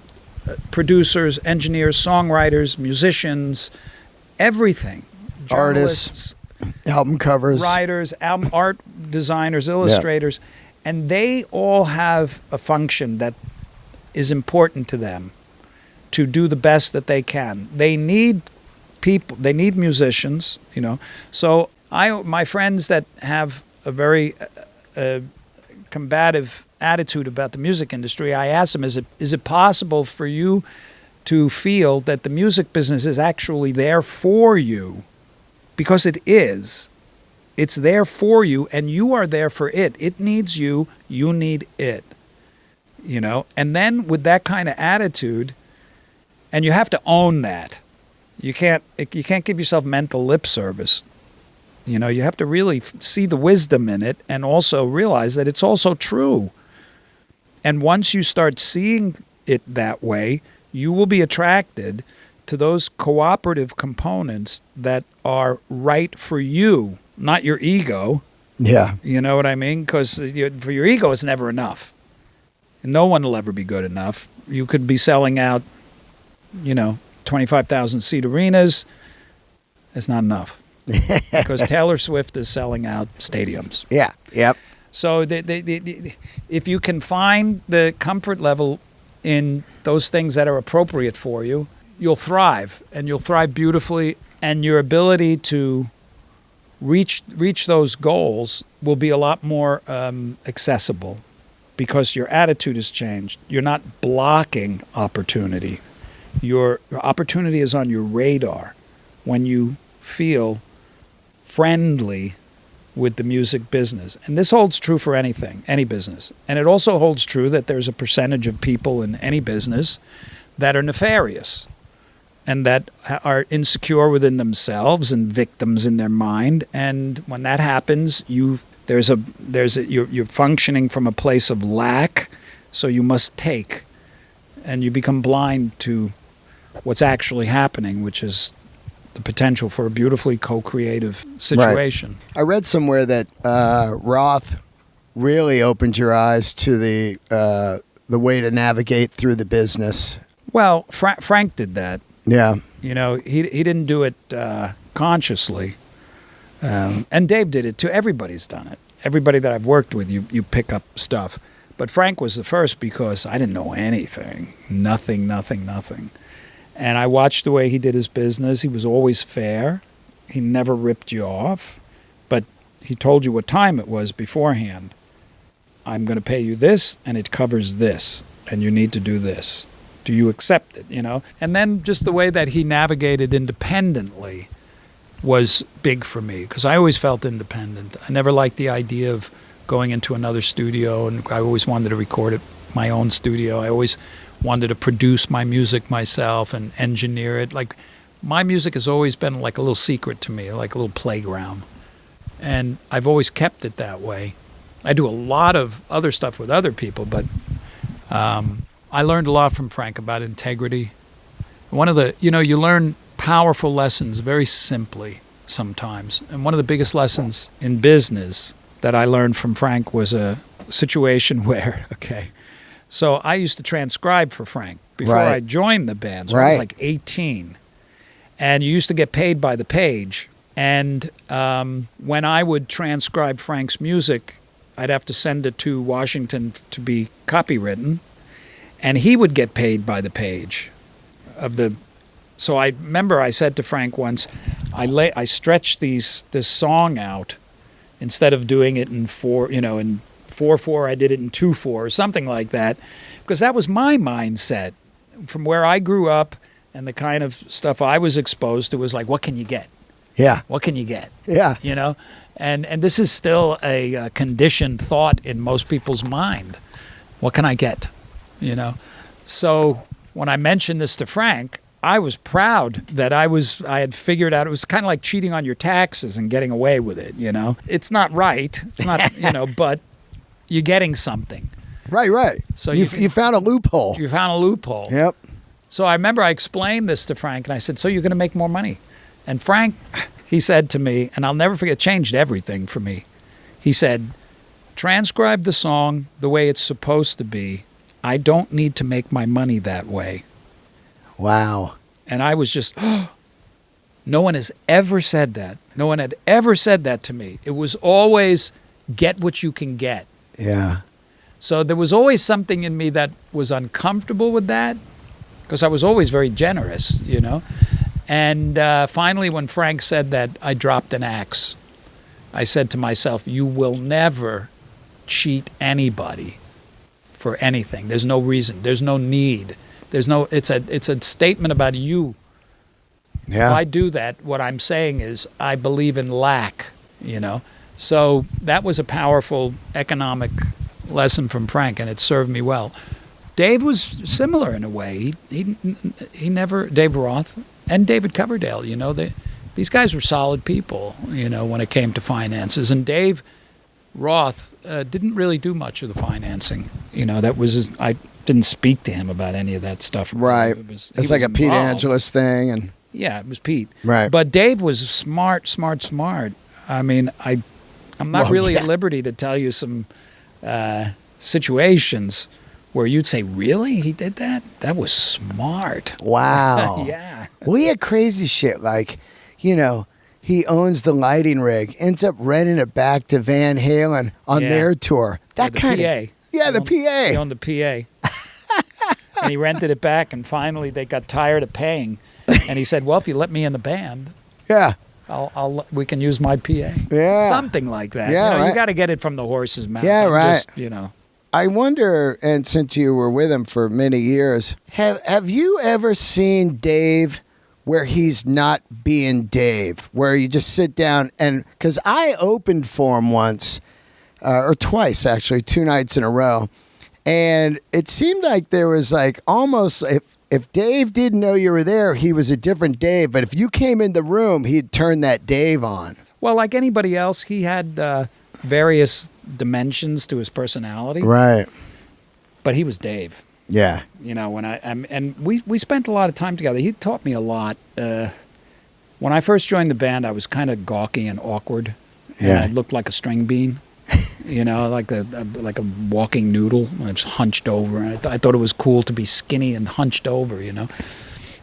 producers, engineers, songwriters, musicians, everything. Artists, album covers. Writers, art designers, illustrators. Yeah. And they all have a function that is important to them to do the best that they can. They need people, they need musicians, you know. So my friends that have a very combative attitude about the music industry, I asked them, is it possible for you to feel that the music business is actually there for you? Because it is. It's there for you, and you are there for it. It needs you. You need it. You know? And then with that kind of attitude, and you have to own that. You can't give yourself mental lip service. You know, you have to really see the wisdom in it and also realize that it's also true. And once you start seeing it that way, you will be attracted to those cooperative components that are right for you, not your ego. Yeah. You know what I mean? Because for your ego, it's never enough. No one will ever be good enough. You could be selling out, 25,000 seat arenas. It's not enough. Because Taylor Swift is selling out stadiums. Yeah. Yep. So if you can find the comfort level in those things that are appropriate for you, you'll thrive, and you'll thrive beautifully, and your ability to reach those goals will be a lot more accessible because your attitude has changed. You're not blocking opportunity. Your opportunity is on your radar when you feel friendly with the music business. And this holds true for anything, any business. And it also holds true that there's a percentage of people in any business that are nefarious and that are insecure within themselves and victims in their mind. And when that happens, you're functioning from a place of lack, so you must take, and you become blind to what's actually happening, which is the potential for a beautifully co-creative situation. Right. I read somewhere that Roth really opened your eyes to the way to navigate through the business. Well, Frank did that. Yeah. He didn't do it consciously. And Dave did it too. Everybody's done it. Everybody that I've worked with, you pick up stuff. But Frank was the first because I didn't know anything. Nothing. And I watched the way he did his business. He was always fair. He never ripped you off. But he told you what time it was beforehand. I'm going to pay you this, and it covers this, and you need to do this. Do you accept it, And then just the way that he navigated independently was big for me, because I always felt independent. I never liked the idea of going into another studio, and I always wanted to record at my own studio. I always wanted to produce my music myself and engineer it. Like, my music has always been like a little secret to me, like a little playground. And I've always kept it that way. I do a lot of other stuff with other people, but I learned a lot from Frank about integrity. One of the, you learn powerful lessons very simply sometimes. And one of the biggest lessons in business that I learned from Frank was a situation where, so I used to transcribe for Frank before I joined the band. So I was like 18. And you used to get paid by the page. And when I would transcribe Frank's music, I'd have to send it to Washington to be copywritten. And he would get paid by the page of the. So I remember I said to Frank once, I stretched this song out instead of doing it in 4/4, I did it in 2/4 or something like that, because that was my mindset from where I grew up, and the kind of stuff I was exposed to was like, what can you get? Yeah. What can you get? Yeah. And this is still a conditioned thought in most people's mind. What can I get? So when I mentioned this to Frank, I was proud that I had figured out it was kind of like cheating on your taxes and getting away with it. It's not right. It's not, but you're getting something. Right. So you found a loophole. You found a loophole. Yep. So I remember I explained this to Frank, and I said, so you're going to make more money. And Frank, he said to me, and I'll never forget, it changed everything for me. He said, transcribe the song the way it's supposed to be. I don't need to make my money that way. Wow. And I was just, no one has ever said that. No one had ever said that to me. It was always get what you can get. Yeah. So there was always something in me that was uncomfortable with that, because I was always very generous, And finally, when Frank said that, I dropped an axe. I said to myself, you will never cheat anybody for anything. There's no reason. There's no need. It's a statement about you. Yeah. If I do that, what I'm saying is I believe in lack, So that was a powerful economic lesson from Frank, and it served me well. Dave was similar in a way. He never, Dave Roth and David Coverdale, these guys were solid people, when it came to finances. And Dave Roth didn't really do much of the financing. I didn't speak to him about any of that stuff. Right. It's like a Pete Angelus thing. And yeah, it was Pete. Right. But Dave was smart. I mean, I'm not Well, really yeah. at liberty to tell you some situations where you'd say, really? He did that? That was smart. Wow. Yeah. We had crazy shit like, you know, he owns the lighting rig, ends up renting it back to Van Halen on Yeah. their tour. That the kind PA. of yeah, the He PA. owned the PA. And he rented it back, and finally they got tired of paying. And he said, well, if you let me in the band, Yeah, we can use my PA. Yeah. Something like that. Yeah, you know, right. you got to get it from the horse's mouth. Yeah, I'm right. Just, you know. I wonder, and since you were with him for many years, have you ever seen Dave where he's not being Dave, where you just sit down and because I opened for him once or twice actually, 2 nights in a row, and it seemed like there was like almost if Dave didn't know you were there, he was a different Dave, but if you came in the room, he'd turn that Dave on. Well, like anybody else, he had various dimensions to his personality. Right. But he was Dave. Yeah. You know, and we spent a lot of time together. He taught me a lot. When I first joined the band, I was kind of gawky and awkward. And Yeah. I looked like a string bean. You know, like a walking noodle. I was hunched over. And I thought it was cool to be skinny and hunched over, you know.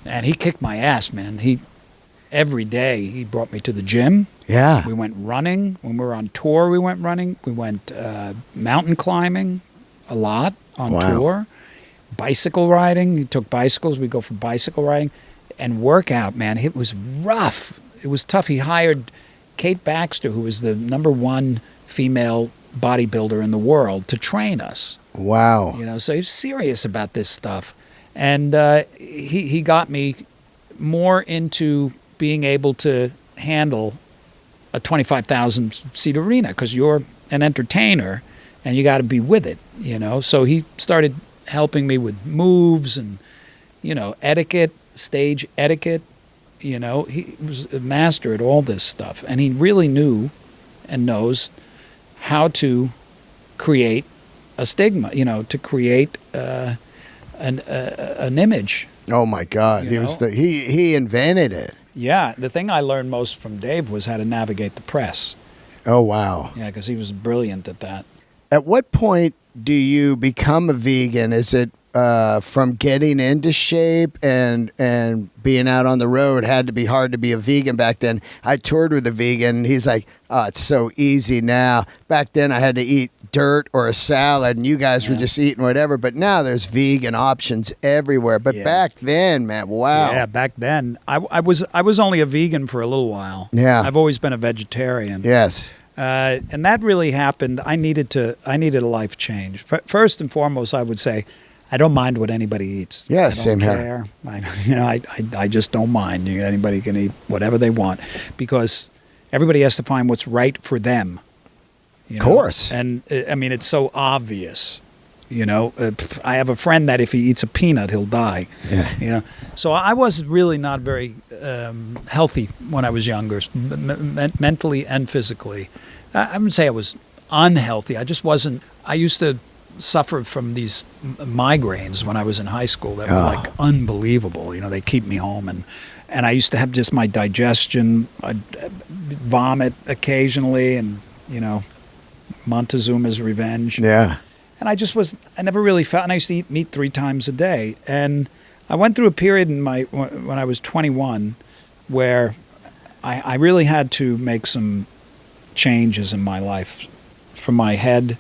And he kicked my ass, man. Every day he brought me to the gym. Yeah. We went running. When we were on tour, we went running. We went mountain climbing a lot on Wow. tour. Bicycle riding. He took bicycles. We'd go for bicycle riding. And workout, man. It was rough. It was tough. He hired Kate Baxter, who was the #1 female bodybuilder in the world, to train us. Wow. You know, so he's serious about this stuff. And he got me more into being able to handle a 25,000 seat arena because you're an entertainer and you got to be with it, you know. So he started helping me with moves and, you know, etiquette, stage etiquette. You know, he was a master at all this stuff. And he really knew and knows how to create a stigma, you know, to create an image. Oh my God. You He was know? he invented it. Yeah, the thing I learned most from Dave was how to navigate the press. Oh wow. Yeah, because he was brilliant at that. At what point do you become a vegan? Is it from getting into shape and being out on the road? Had to be hard to be a vegan back then. I toured with a vegan. And he's like, oh, it's so easy now. Back then I had to eat dirt or a salad and you guys were Yeah. just eating whatever. But now there's vegan options everywhere. But Yeah. back then, man, wow. Yeah, back then I was only a vegan for a little while. Yeah. I've always been a vegetarian. Yes. And that really happened. I needed a life change. First and foremost, I would say, I don't mind what anybody eats. Yeah, I don't same here. care. I just don't mind. Anybody can eat whatever they want because everybody has to find what's right for them. You Of know? course. And I mean, it's so obvious. You know, I have a friend that if he eats a peanut, he'll die. Yeah. You know, so I was really not very healthy when I was younger, mentally and physically. I wouldn't say I was unhealthy. I just wasn't. I used to suffer from these migraines when I was in high school that were like unbelievable. You know, they keep me home, and I used to have just my digestion. I'd vomit occasionally, and you know, Montezuma's Revenge. Yeah. And I never really felt, and I used to eat meat 3 times a day. And I went through a period when I was 21 where I really had to make some changes in my life for my head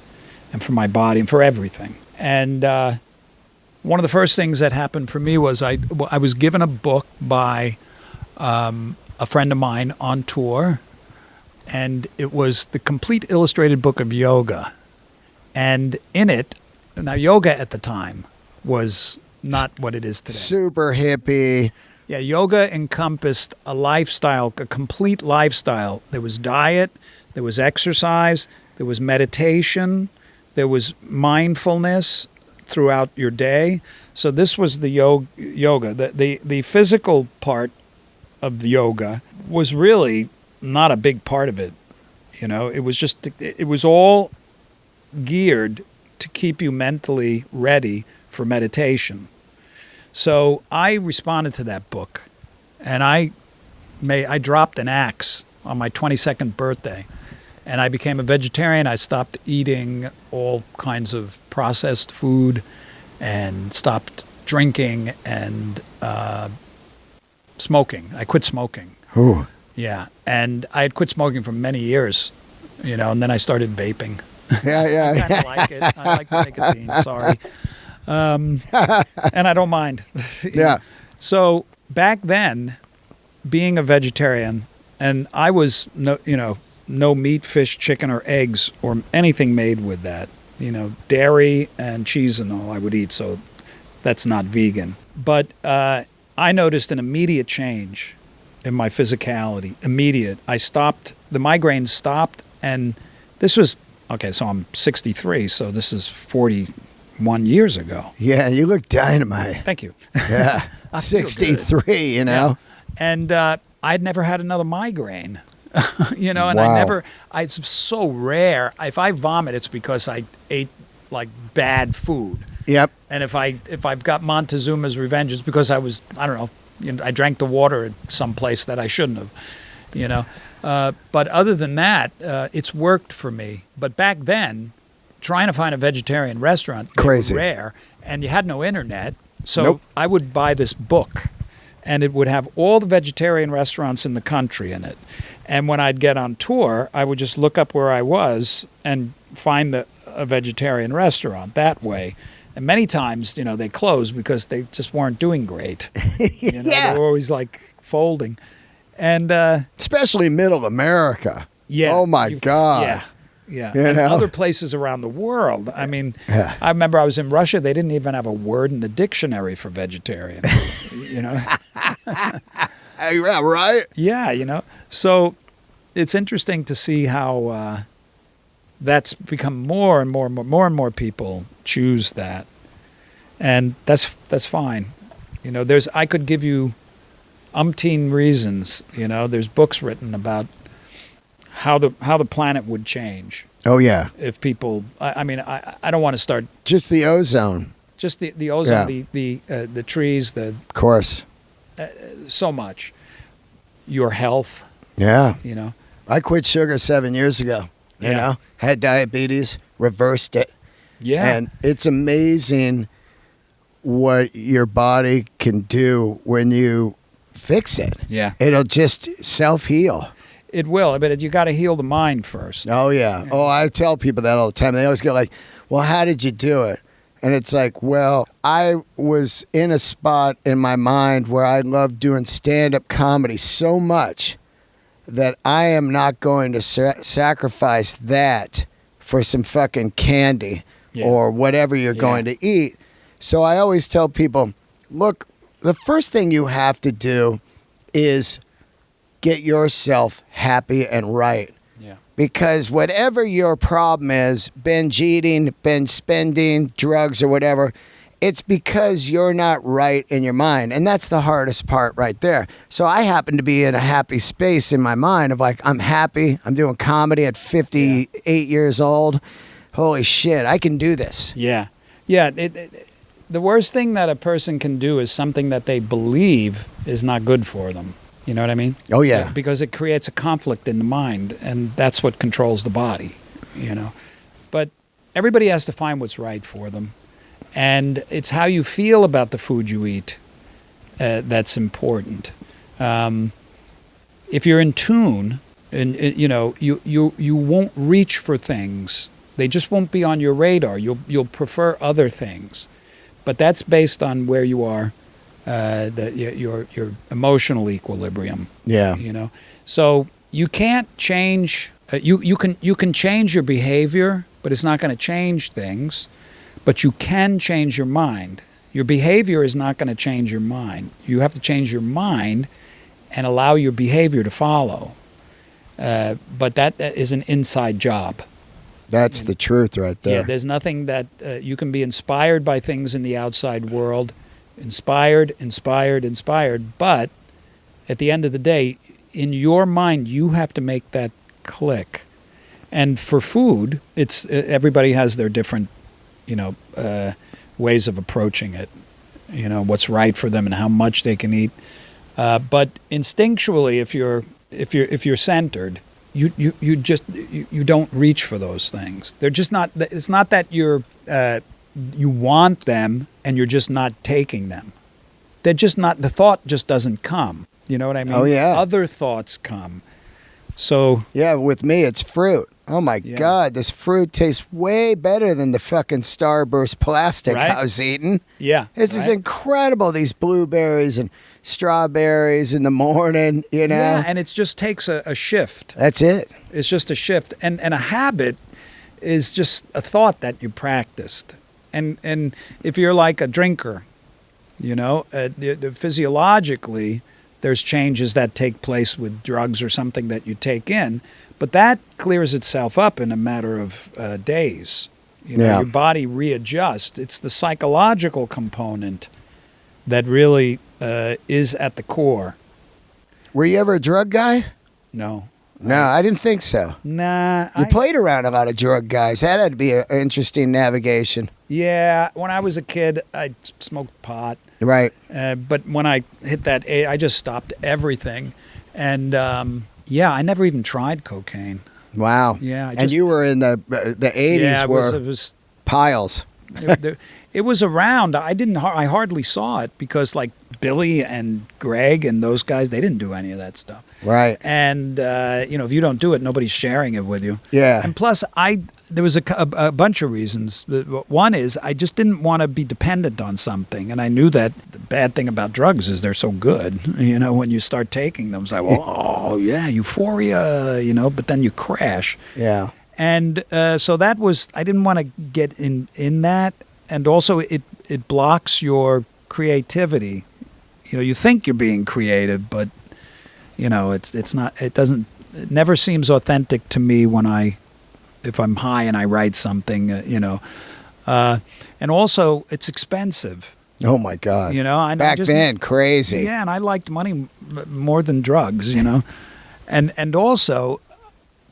and for my body and for everything. And one of the first things that happened for me was I was given a book by a friend of mine on tour, and it was the complete illustrated book of yoga. And in it, now yoga at the time was not what it is today. Super hippie. Yeah, yoga encompassed a lifestyle, a complete lifestyle. There was diet, there was exercise, there was meditation, there was mindfulness throughout your day. So this was the yoga. The physical part of the yoga was really not a big part of it. You know, it was all geared to keep you mentally ready for meditation. So I responded to that book, and I dropped an axe on my 22nd birthday, And I became a vegetarian. I stopped eating all kinds of processed food and stopped drinking and smoking. I quit smoking. Ooh. Yeah. And I had quit smoking for many years, you know, and then I started vaping. Yeah. I kind of like it. I like the nicotine. Sorry. And I don't mind. Yeah. So back then, being a vegetarian, and I was no meat, fish, chicken, or eggs, or anything made with that. You know, dairy and cheese and all I would eat, so that's not vegan. But I noticed an immediate change in my physicality. Immediate. The migraines stopped, and this was, okay, so I'm 63, so this is 41 years ago. Yeah, you look dynamite. Thank you. Yeah. I feel 63, you know? Yeah. And I'd never had another migraine. You know, and Wow. it's so rare. If I vomit, it's because I ate like bad food. Yep. And if I've got Montezuma's revenge, it's because I don't know, I drank the water at some place that I shouldn't have, you know. But other than that, it's worked for me. But back then, trying to find a vegetarian restaurant, they were Crazy. rare, and you had no internet. So Nope. I would buy this book, and it would have all the vegetarian restaurants in the country in it. And when I'd get on tour, I would just look up where I was and find a vegetarian restaurant that way. And many times, you know, they closed because they just weren't doing great. You know, Yeah. they were always like folding. And Especially middle America. yeah. Oh, my God. Yeah. Yeah. You And know? other places around the world. I mean, Yeah. I remember I was in Russia. They didn't even have a word in the dictionary for vegetarian. You know? Yeah, right? Yeah, you know. So it's interesting to see how that's become more and more people choose that, and that's fine. You know, I could give you umpteen reasons. You know, there's books written about how the planet would change Oh, yeah. if people. I mean, I don't want to start Just the ozone, just the ozone, Yeah. the trees, of course. so much. Your health, Yeah. you know. I quit sugar 7 years ago. You Yeah. know, had diabetes, reversed it. Yeah. And it's amazing what your body can do when you fix it. Yeah. It'll just self-heal. It will, but you got to heal the mind first. Oh, yeah. Oh, I tell people that all the time. They always go like, well, how did you do it? And it's like, well, I was in a spot in my mind where I loved doing stand-up comedy so much that I am not going to sacrifice that for some fucking candy Yeah. or whatever you're Yeah. going to eat. So I always tell people, look, the first thing you have to do is get yourself happy and right. Yeah. Because whatever your problem is, binge eating, binge spending, drugs or whatever, it's because you're not right in your mind. And that's the hardest part right there. So I happen to be in a happy space in my mind of like, I'm happy. I'm doing comedy at 58 years old. Holy shit, I can do this. Yeah. Yeah. The worst thing that a person can do is something that they believe is not good for them. You know what I mean? Oh, yeah. Because it creates a conflict in the mind, and that's what controls the body, you know. But everybody has to find what's right for them. And it's how you feel about the food you eat that's important. If you're in tune, and you know, you won't reach for things. They just won't be on your radar. You'll prefer other things, but that's based on where you are, your emotional equilibrium. Yeah. You know, so you can't change. You can change your behavior, but it's not going to change things. But you can change your mind. Your behavior is not going to change your mind. You have to change your mind and allow your behavior to follow. But that is an inside job. That's the truth right there. Yeah, there's nothing that you can be inspired by things in the outside world. Inspired. But at the end of the day, in your mind, you have to make that click. And for food, it's everybody has their different, ways of approaching it. You know, what's right for them and how much they can eat. But instinctually, if you're centered, you don't reach for those things. They're just not. It's not that you want them and you're just not taking them. They're just not. The thought just doesn't come. You know what I mean? Oh, yeah. Other thoughts come. So Yeah, with me, it's fruit. Oh, my God. This fruit tastes way better than the fucking Starburst plastic Right? I was eating. yeah, This is right? incredible, these blueberries and strawberries in the morning, you know? Yeah, and it just takes a shift. That's it. It's just a shift, and a habit is just a thought that you practiced. And if you're like a drinker, you know, physiologically, there's changes that take place with drugs or something that you take in, but that clears itself up in a matter of days. You know, Yeah. your body readjusts. It's the psychological component that really is at the core. Were you ever a drug guy? No. No, I didn't think so. Nah. You played around a lot of drug guys. That had to be an interesting navigation. Yeah, when I was a kid, I smoked pot. Right. But when I hit that age, I just stopped everything. And yeah, I never even tried cocaine. Wow. Yeah. And you were in the 80s yeah, it where was piles. it was around. I hardly saw it because like Billy and Greg and those guys, they didn't do any of that stuff. Right. And you know, if you don't do it, nobody's sharing it with you. Yeah. And plus, there was a bunch of reasons. One is I just didn't want to be dependent on something, and I knew that the bad thing about drugs is they're so good. You know, when you start taking them, it's like, oh yeah, euphoria. You know, but then you crash. Yeah. And so that was, I didn't want to get in that, and also it blocks your creativity. You know, you think you're being creative, but you know, it's not. It never seems authentic to me if I'm high and I write something. You know, and also it's expensive. Oh my God. You know, back then, crazy. Yeah, and I liked money more than drugs. You know, and also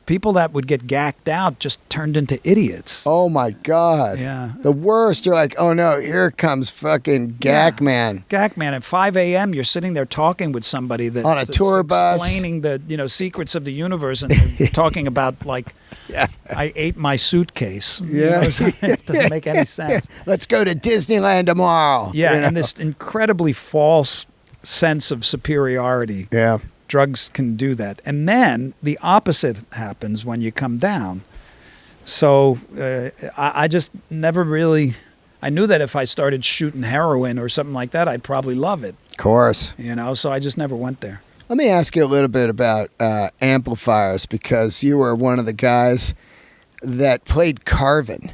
people that would get gacked out just turned into idiots. Oh my God. Yeah. The worst. You're like, oh no, here comes fucking Gack Man. Gack Man at 5 a.m. You're sitting there talking with somebody that On a tour bus. explaining the secrets of the universe and talking about like, I ate my suitcase. You know, it doesn't make any sense. Let's go to Disneyland tomorrow. Yeah, You know? and this incredibly false sense of superiority. Yeah. Drugs can do that. And then the opposite happens when you come down. So I just never really, I knew that if I started shooting heroin or something like that, I'd probably love it. Of course. You know, so I just never went there. Let me ask you a little bit about amplifiers, because you were one of the guys that played Carvin,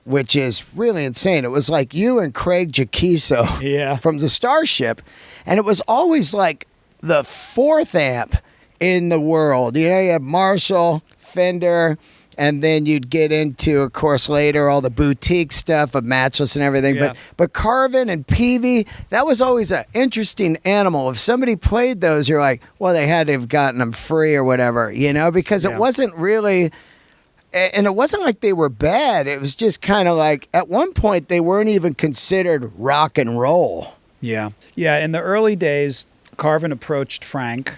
which is really insane. It was like you and Craig Jaquiso from the Starship, and it was always like the fourth amp in the world. You know, you have Marshall, Fender, and then you'd get into, of course, later all the boutique stuff of Matchless and everything. Yeah. But Carvin and Peavy, that was always an interesting animal. If somebody played those, you're like, well, they had to have gotten them free or whatever, you know, because it wasn't really, and it wasn't like they were bad. It was just kind of like, at one point, they weren't even considered rock and roll. Yeah. Yeah, in the early days, Carvin approached Frank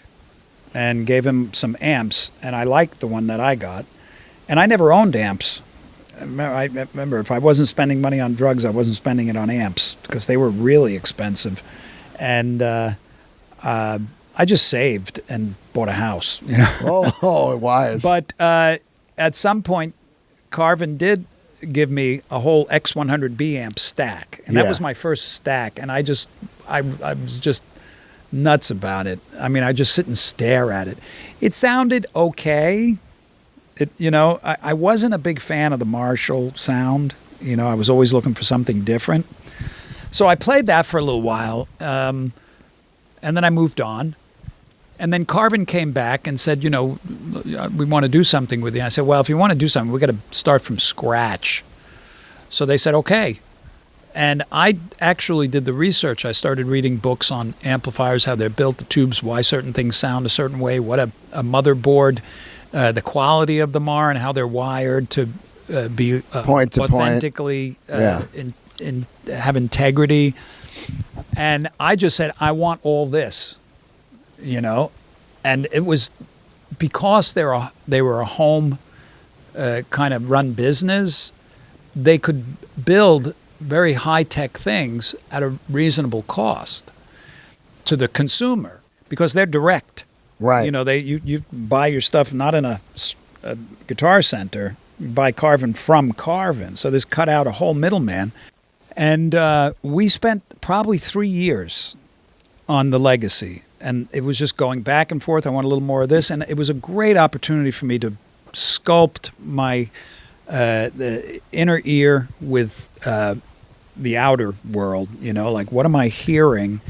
and gave him some amps, and I liked the one that I got. And I never owned amps. I remember if I wasn't spending money on drugs, I wasn't spending it on amps because they were really expensive. And I just saved and bought a house, you know. Oh, it was. But at some point, Carvin did give me a whole X100B amp stack, and that was my first stack. And I was just nuts about it. I mean, I just sit and stare at it. It sounded okay. I wasn't a big fan of the Marshall sound. You know, I was always looking for something different. So I played that for a little while, and then I moved on. And then Carvin came back and said, you know, we want to do something with you. I said, well, if you want to do something, we got to start from scratch. So they said, okay. And I actually did the research. I started reading books on amplifiers, how they're built, the tubes, why certain things sound a certain way, what a motherboard, the quality of them are, and how they're wired to be point to authentically have integrity. And I just said, I want all this, you know. And it was because they were a home kind of run business, they could build very high-tech things at a reasonable cost to the consumer because they're direct. Right. You know, you buy your stuff not in a Guitar Center, you buy Carvin from Carvin. So this cut out a whole middleman. And we spent probably 3 years on the Legacy. And it was just going back and forth. I want a little more of this. And it was a great opportunity for me to sculpt my the inner ear with the outer world. You know, like what am I hearing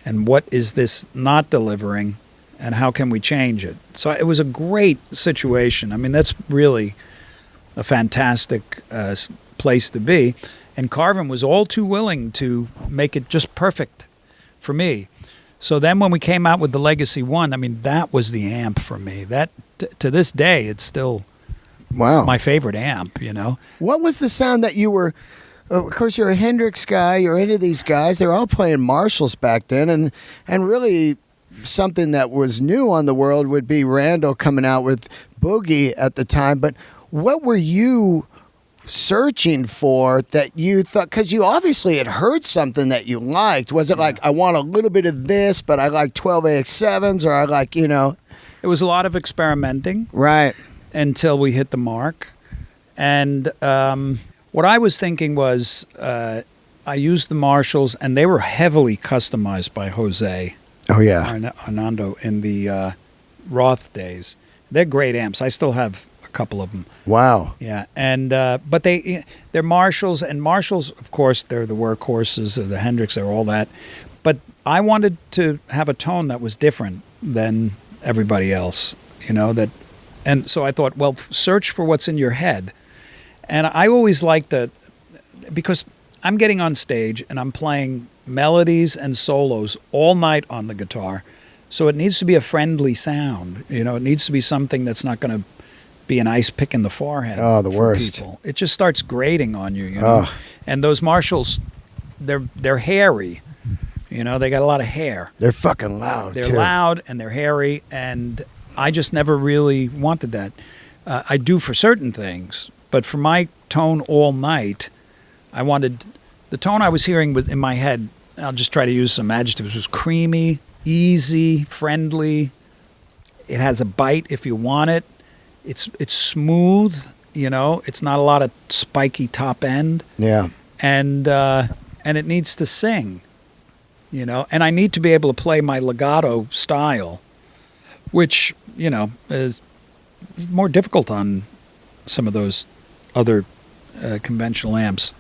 and what is this not delivering and how can we change it? So it was a great situation. I mean, that's really a fantastic place to be. And Carvin was all too willing to make it just perfect for me. So then when we came out with the Legacy 1, I mean, that was the amp for me. That, to this day, it's still my favorite amp, you know. What was the sound that you were... Of course, you're a Hendrix guy. You're into these guys. They're all playing Marshalls back then. And really, something that was new on the world would be Randall coming out with Boogie at the time. But what were you searching for that you thought, because you obviously had heard something that you liked? Was it like, I want a little bit of this, but I like 12AX7s, or I like, you know? It was a lot of experimenting. Right. Until we hit the mark. And what I was thinking was I used the Marshalls, and they were heavily customized by Jose. Oh, yeah. Arnando in the Roth days. They're great amps. I still have a couple of them. Wow. Yeah, and but they're Marshalls, and Marshalls, of course, they're the workhorses of the Hendrix, they're all that. But I wanted to have a tone that was different than everybody else, you know, that, and so I thought, well, search for what's in your head. And I always liked to, because I'm getting on stage and I'm playing melodies and solos all night on the guitar, so it needs to be a friendly sound, you know, it needs to be something that's not going to be an ice pick in the forehead. Oh, the worst. People. It just starts grating on you, you know. Oh. And those Marshalls, they're hairy. You know, they got a lot of hair. They're fucking loud, They're loud and they're hairy, and I just never really wanted that. I do for certain things, but for my tone all night, I wanted... The tone I was hearing in my head, I'll just try to use some adjectives, was creamy, easy, friendly. It has a bite if you want it. It's smooth, you know. It's not a lot of spiky top end. Yeah. And it needs to sing, you know. And I need to be able to play my legato style, which, you know, is more difficult on some of those other conventional amps,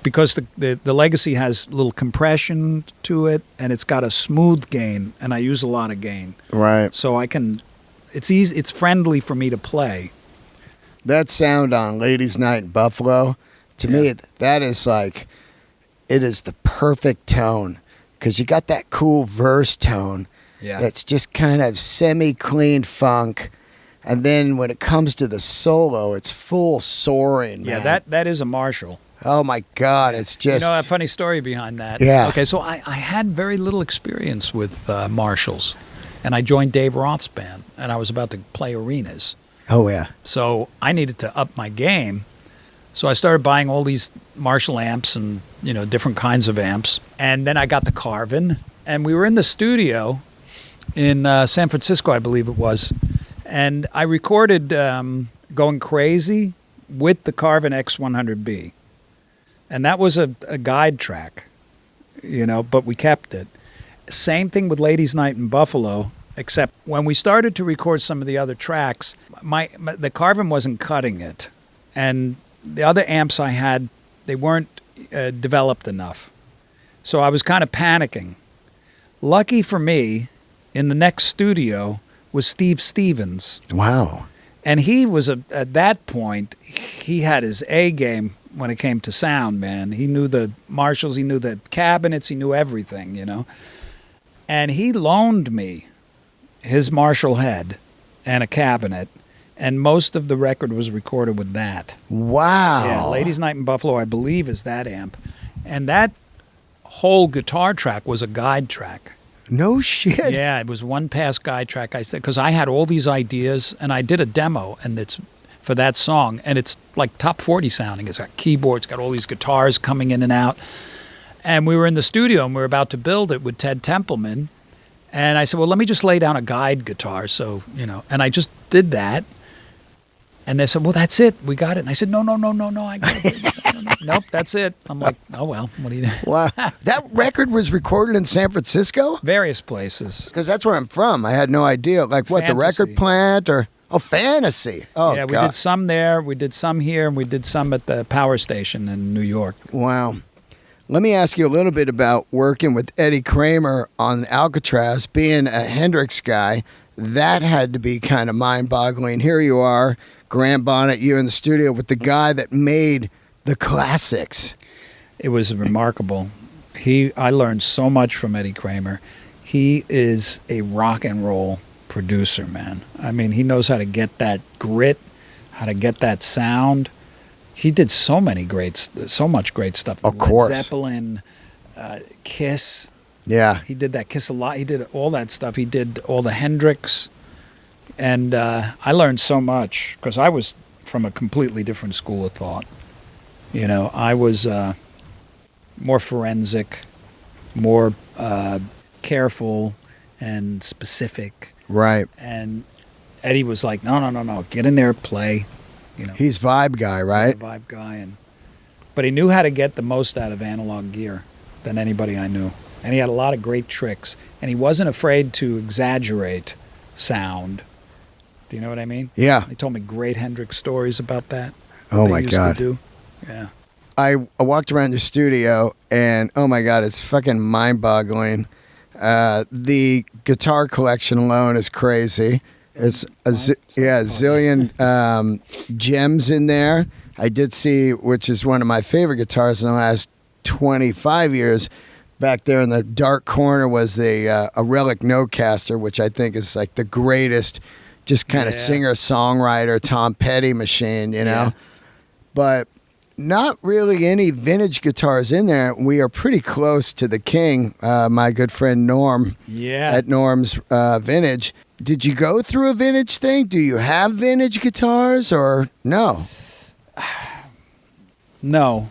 because the Legacy has a little compression to it, and it's got a smooth gain, and I use a lot of gain. Right. So I can... It's easy. It's friendly for me to play. That sound on Ladies' Night in Buffalo, to me, that is like, it is the perfect tone, because you got that cool verse tone. Yeah. That's just kind of semi-clean funk, and then when it comes to the solo, it's full soaring. Yeah, man. that is a Marshall. Oh my God, it's just... You know, a funny story behind that. Yeah. Okay, so I had very little experience with Marshalls. And I joined Dave Roth's band, and I was about to play arenas. Oh, yeah. So I needed to up my game. So I started buying all these Marshall amps and, you know, different kinds of amps. And then I got the Carvin. And we were in the studio in San Francisco, I believe it was. And I recorded Going Crazy with the Carvin X100B. And that was a guide track, you know, but we kept it. Same thing with Ladies' Night in Buffalo, except when we started to record some of the other tracks, the Carvin wasn't cutting it. And the other amps I had, they weren't developed enough. So I was kind of panicking. Lucky for me, in the next studio was Steve Stevens. Wow. And he was, at that point, he had his A game when it came to sound, man. He knew the Marshalls, he knew the cabinets, he knew everything, you know. And he loaned me his Marshall head and a cabinet, and most of the record was recorded with that. Wow. Yeah, Ladies' Night in Buffalo, I believe, is that amp. And that whole guitar track was a guide track. No shit. Yeah, it was one pass guide track. I said, because I had all these ideas, and I did a demo, and it's for that song, and it's like top 40 sounding. It's got keyboards, got all these guitars coming in and out. And we were in the studio, and we were about to build it with Ted Templeman. And I said, well, let me just lay down a guide guitar. So, and I just did that. And they said, well, that's it. We got it. And I said, no, I got it. Nope, that's it. I'm like, oh, well, what do you do? Wow. That record was recorded in San Francisco? Various places. Because that's where I'm from. I had no idea. Like, what, the record plant or... Oh, Fantasy. Oh, yeah, we God. did some there. We did some here. And we did some at the power station in New York. Wow. Let me ask you a little bit about working with Eddie Kramer on Alcatrazz. Being a Hendrix guy, that had to be kind of mind-boggling. Here you are, Grant Bonnet, you in the studio with the guy that made the classics. It was remarkable. I learned so much from Eddie Kramer. He is a rock and roll producer, man. I mean, he knows how to get that grit, how to get that sound. He did so much great stuff. Of course. Led Zeppelin, Kiss. Yeah. He did that Kiss a lot. He did all that stuff. He did all the Hendrix. And I learned so much because I was from a completely different school of thought. I was more forensic, more careful and specific. Right. And Eddie was like, no, get in there, play. He's vibe guy, right? Vibe guy, but he knew how to get the most out of analog gear than anybody I knew, and he had a lot of great tricks, and he wasn't afraid to exaggerate sound. Do you know what I mean? Yeah. He told me great Hendrix stories about that. Oh my God. To do. Yeah. I walked around the studio, and oh my God, it's fucking mind-boggling. The guitar collection alone is crazy. It's a zillion gems in there. I did see, which is one of my favorite guitars in the last 25 years. Back there in the dark corner was a Relic Notecaster, which I think is like the greatest, just kind of singer-songwriter Tom Petty machine, Yeah. But not really any vintage guitars in there. We are pretty close to the king, my good friend Norm. Yeah. At Norm's Vintage. Did you go through a vintage thing? Do you have vintage guitars or no? No.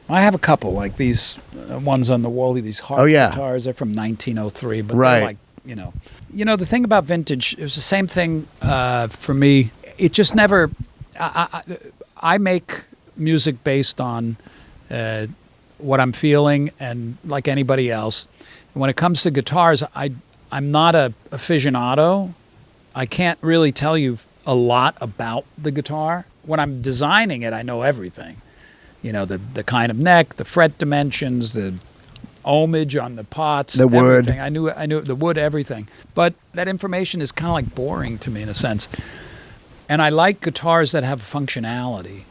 I have a couple, like these ones on the wall, these hard guitars. They're from 1903, but they're like, the thing about vintage, it was the same thing for me. It just never, I make music based on what I'm feeling and like anybody else. And when it comes to guitars, I'm not a aficionado. I can't really tell you a lot about the guitar. When I'm designing it, I know everything. The kind of neck, the fret dimensions, the ohmage on the pots, the wood. Everything. I knew the wood, everything. But that information is kind of like boring to me in a sense. And I like guitars that have functionality.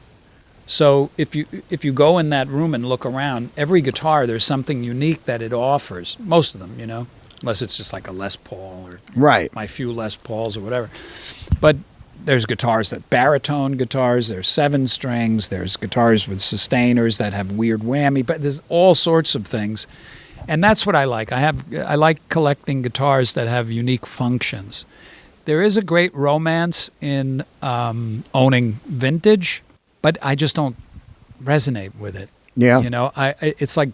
So if you go in that room and look around, every guitar, there's something unique that it offers. Most of them, unless it's just like a Les Paul or my few Les Pauls or whatever. But there's baritone guitars, there's 7 strings, there's guitars with sustainers that have weird whammy, but there's all sorts of things. And that's what I like. I like collecting guitars that have unique functions. There is a great romance in owning vintage, but I just don't resonate with it. Yeah. It's like,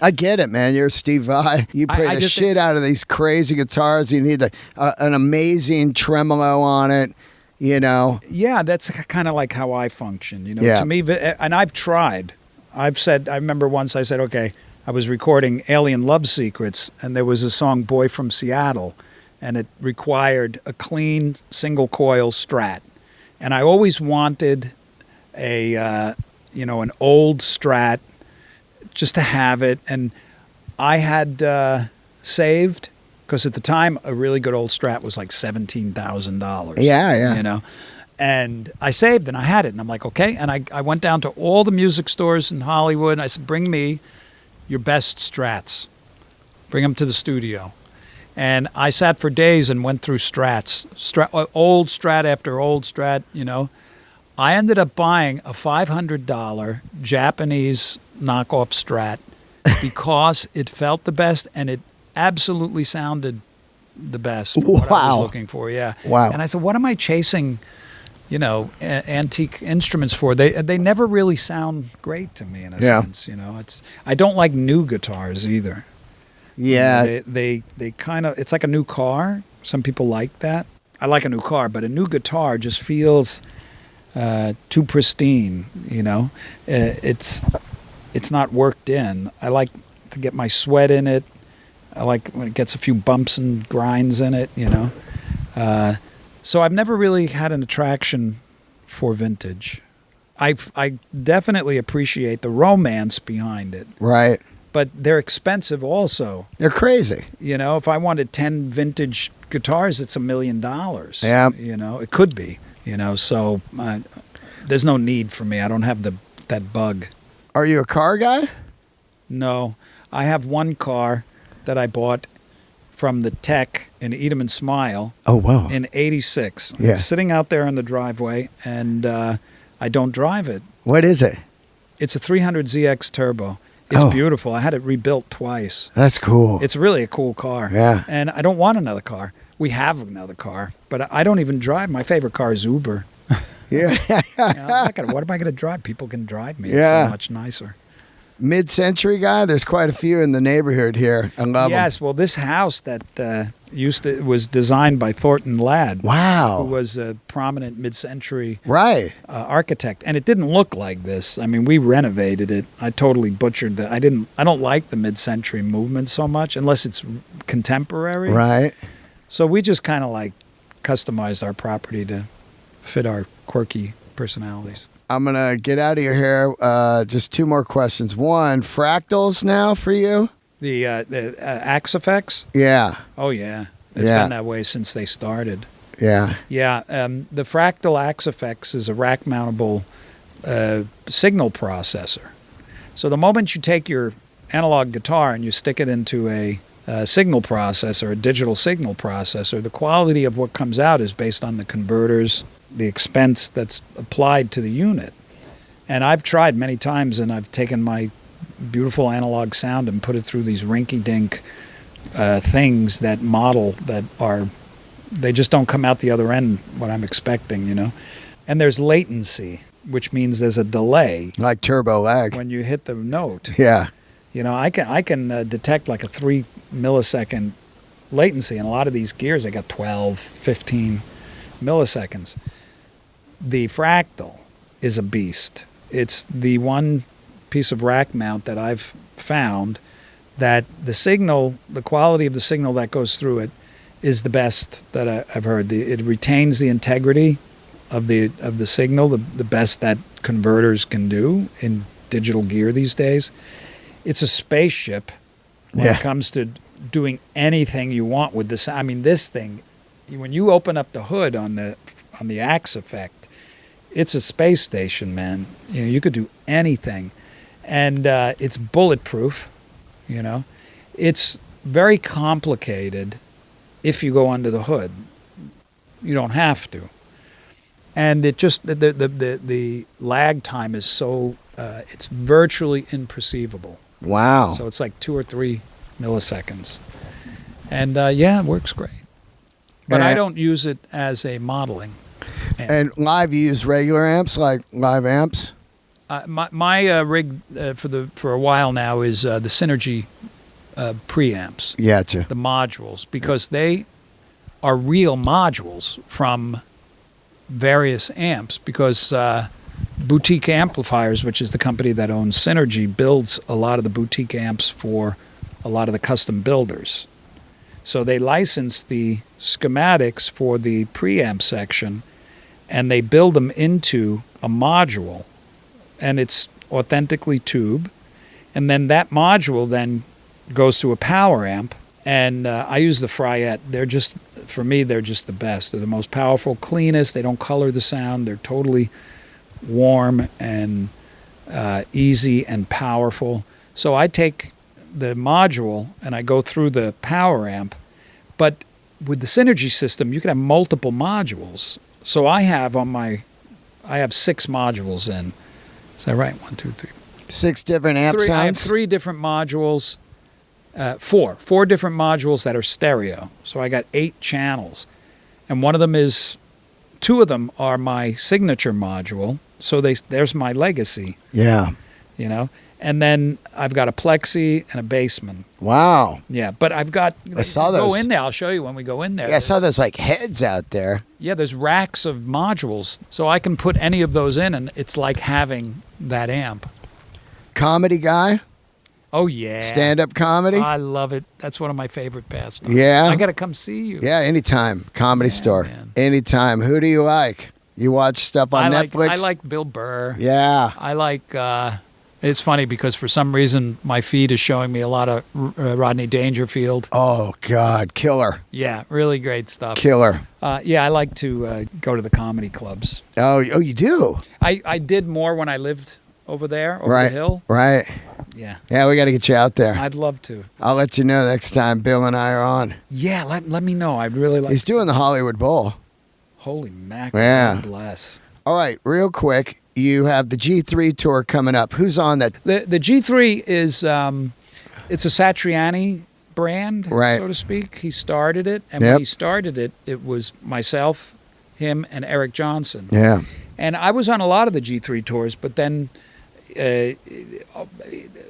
I get it, man. You're Steve Vai. You play the shit out of these crazy guitars. You need an amazing tremolo on it, Yeah, that's kind of like how I function, To me, and I've tried. I remember once I said, okay, I was recording Alien Love Secrets, and there was a song, Boy from Seattle, and it required a clean single coil Strat. And I always wanted an old Strat, just to have it. And I had saved, because at the time a really good old Strat was like $17,000. Yeah. And I saved and I had it, and I'm like, okay. And I went down to all the music stores in Hollywood, and I said, bring me your best Strats. Bring them to the studio. And I sat for days and went through Strats, old Strat after old Strat, I ended up buying a $500 Japanese knockoff Strat because it felt the best, and absolutely sounded the best. What I was looking for, yeah. Wow. And I said, what am I chasing, antique instruments for? They never really sound great to me in a sense. I don't like new guitars either. Yeah. They kind of, it's like a new car. Some people like that. I like a new car, but a new guitar just feels too pristine. It's not worked in. I like to get my sweat in it. I like when it gets a few bumps and grinds in it. So I've never really had an attraction for vintage. I definitely appreciate the romance behind it. Right. But they're expensive also. They're crazy. If I wanted 10 vintage guitars, it's $1 million. Yeah. It could be. So there's no need for me. I don't have that bug. Are you a car guy? No. I have one car that I bought from the tech in Edam and Smile. Oh, wow. In 86. Yeah. It's sitting out there in the driveway, and I don't drive it. What is it? It's a 300ZX Turbo. It's beautiful. I had it rebuilt twice. That's cool. It's really a cool car. Yeah. And I don't want another car. We have another car, but I don't even drive. My favorite car is Uber. Yeah. What am I going to drive? People can drive me. Yeah. It's so much nicer. Mid-century guy? There's quite a few in the neighborhood here. I love them. Yes. Well, this house that was designed by Thornton Ladd. Wow. Who was a prominent mid-century architect. And it didn't look like this. I mean, we renovated it. I totally butchered it. I don't like the mid-century movement so much unless it's contemporary. Right. So we just kind of like customized our property to fit our quirky personalities. I'm going to get out of your hair. Just two more questions. One, fractals now for you? The Axe Effects? Yeah. Oh, yeah. It's been that way since they started. Yeah. Yeah. The Fractal Axe Effects is a rack-mountable signal processor. So the moment you take your analog guitar and you stick it into a signal processor, a digital signal processor, the quality of what comes out is based on the converters, the expense that's applied to the unit. And I've tried many times, and I've taken my beautiful analog sound and put it through these rinky-dink things that they just don't come out the other end what I'm expecting, And there's latency, which means there's a delay. Like turbo lag. When you hit the note. Yeah. I can detect like a 3 millisecond latency. And a lot of these gears, they got 12, 15 milliseconds. The Fractal is a beast. It's the one piece of rack mount that I've found that the quality of the signal that goes through it is the best that I've heard. It retains the integrity of the signal, the best that converters can do in digital gear these days. It's a spaceship when it comes to doing anything you want with this. I mean, this thing, when you open up the hood on the Axe Effect, it's a space station, man. You could do anything. And it's bulletproof, It's very complicated if you go under the hood. You don't have to. And it just, the lag time is so, it's virtually imperceivable. Wow. So it's like 2 or 3 milliseconds. And it works great. But I don't use it as a modeling amp. And live, you use regular amps, like live amps? My rig for a while now is the Synergy preamps. Gotcha. The modules, because they are real modules from various amps, because Boutique Amplifiers, which is the company that owns Synergy, builds a lot of the boutique amps for a lot of the custom builders. So they license the schematics for the preamp section, and they build them into a module, and it's authentically tube. And then that module then goes to a power amp, and I use the Fryette. For me, they're just the best. They're the most powerful, cleanest. They don't color the sound. They're totally warm and easy and powerful. So I take the module and I go through the power amp. But with the Synergy system, you can have multiple modules. So I have 6 modules in. Is that right? 1, 2, 3. 6 different amp sounds? I have 3 different modules Four different modules that are stereo. So I got 8 channels. And one of them is, 2 of them are my signature module. So there's my legacy, Yeah. you know. And then I've got a plexi and a bassman. Wow. Yeah, but I've got. I saw Go those. in there. I'll show you when we go in there. Yeah, I saw those like heads out there. Yeah, there's racks of modules, so I can put any of those in, and it's like having that amp. Comedy guy? Oh yeah, Stand-up comedy? I love it. That's one of my favorite pastimes. Yeah? I got to come see you. Yeah, anytime. Comedy store. man. Anytime. Who do you like? You watch stuff on Netflix? I like Bill Burr. Yeah. I like. It's funny because for some reason my feed is showing me a lot of Rodney Dangerfield. Oh, God. Killer. Yeah, really great stuff. Killer. Yeah, I like to go to the comedy clubs. Oh, you do? I did more when I lived over there, over Right. the hill. Right. Yeah, Yeah, we got to get you out there. I'd love to. I'll let you know next time Bill and I are on. Yeah, let me know. I'd really like. He's doing the Hollywood Bowl. Holy mackerel! Yeah. Bless. All right, real quick. You have the G3 tour coming up. Who's on that? The G3 is it's a Satriani brand, Right. so to speak. He started it, and Yep. when he started it, it was myself, him, and Eric Johnson. Yeah. And I was on a lot of the G3 tours, but then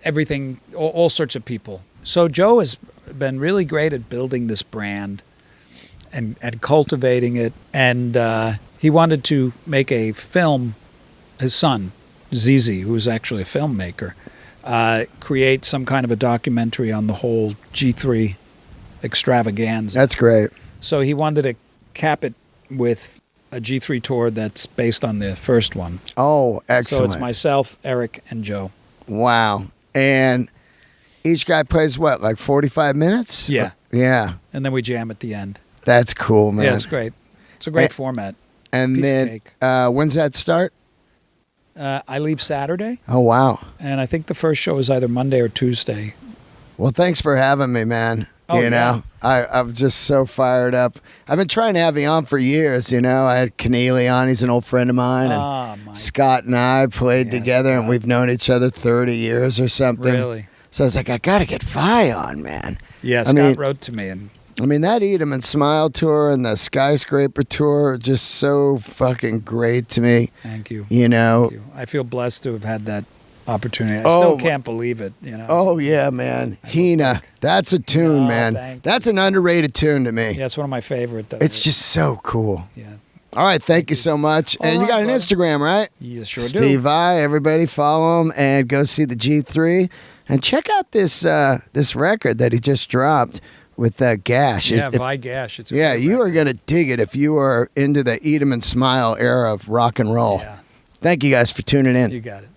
everything, all sorts of people. So Joe has been really great at building this brand and cultivating it. And he wanted to make a film. His son, Zizi, who is actually a filmmaker, create some kind of a documentary on the whole G3 extravaganza. That's great. So he wanted to cap it with a G3 tour that's based on the first one. Oh, excellent. So it's myself, Eric, and Joe. Wow. And each guy plays what, like 45 minutes? Yeah. Yeah. And then we jam at the end. That's cool, man. Yeah, it's great. It's a great format. And Piece of then cake. when's that start? I leave Saturday, Oh, wow. and I think the first show is either Monday or Tuesday. Well, thanks for having me, man. Oh, you know, I'm just so fired up. I've been trying to have you on for years, you know. I had Keneally on. He's an old friend of mine. And Scott and I played together, and Scott. we've known each other 30 years or something. Really? So I was like, I got to get Vi on, man. Yeah, I Scott mean- wrote to me, and that Eat 'em and Smile tour and the Skyscraper tour are just so fucking great to me. thank you. You know. Thank you. I feel blessed to have had that opportunity. I Oh, still my- can't believe it. You know. Oh, yeah, man. Hina. That's a tune, Oh, man. thank That's an underrated tune to me. Yeah, it's one of my favorite. It's just so cool. Yeah. All right, thank you so much. All And you right, got an brother. Instagram, right? You sure Steve do. Vai. Everybody follow him and go see the G3 and check out this record that he just dropped with Gash. Yeah, If- Vi Gash. It's a yeah, great you are record. gonna dig it if you are into the Eat 'em and Smile era of rock and roll. Yeah, Thank you guys for tuning in. you got it.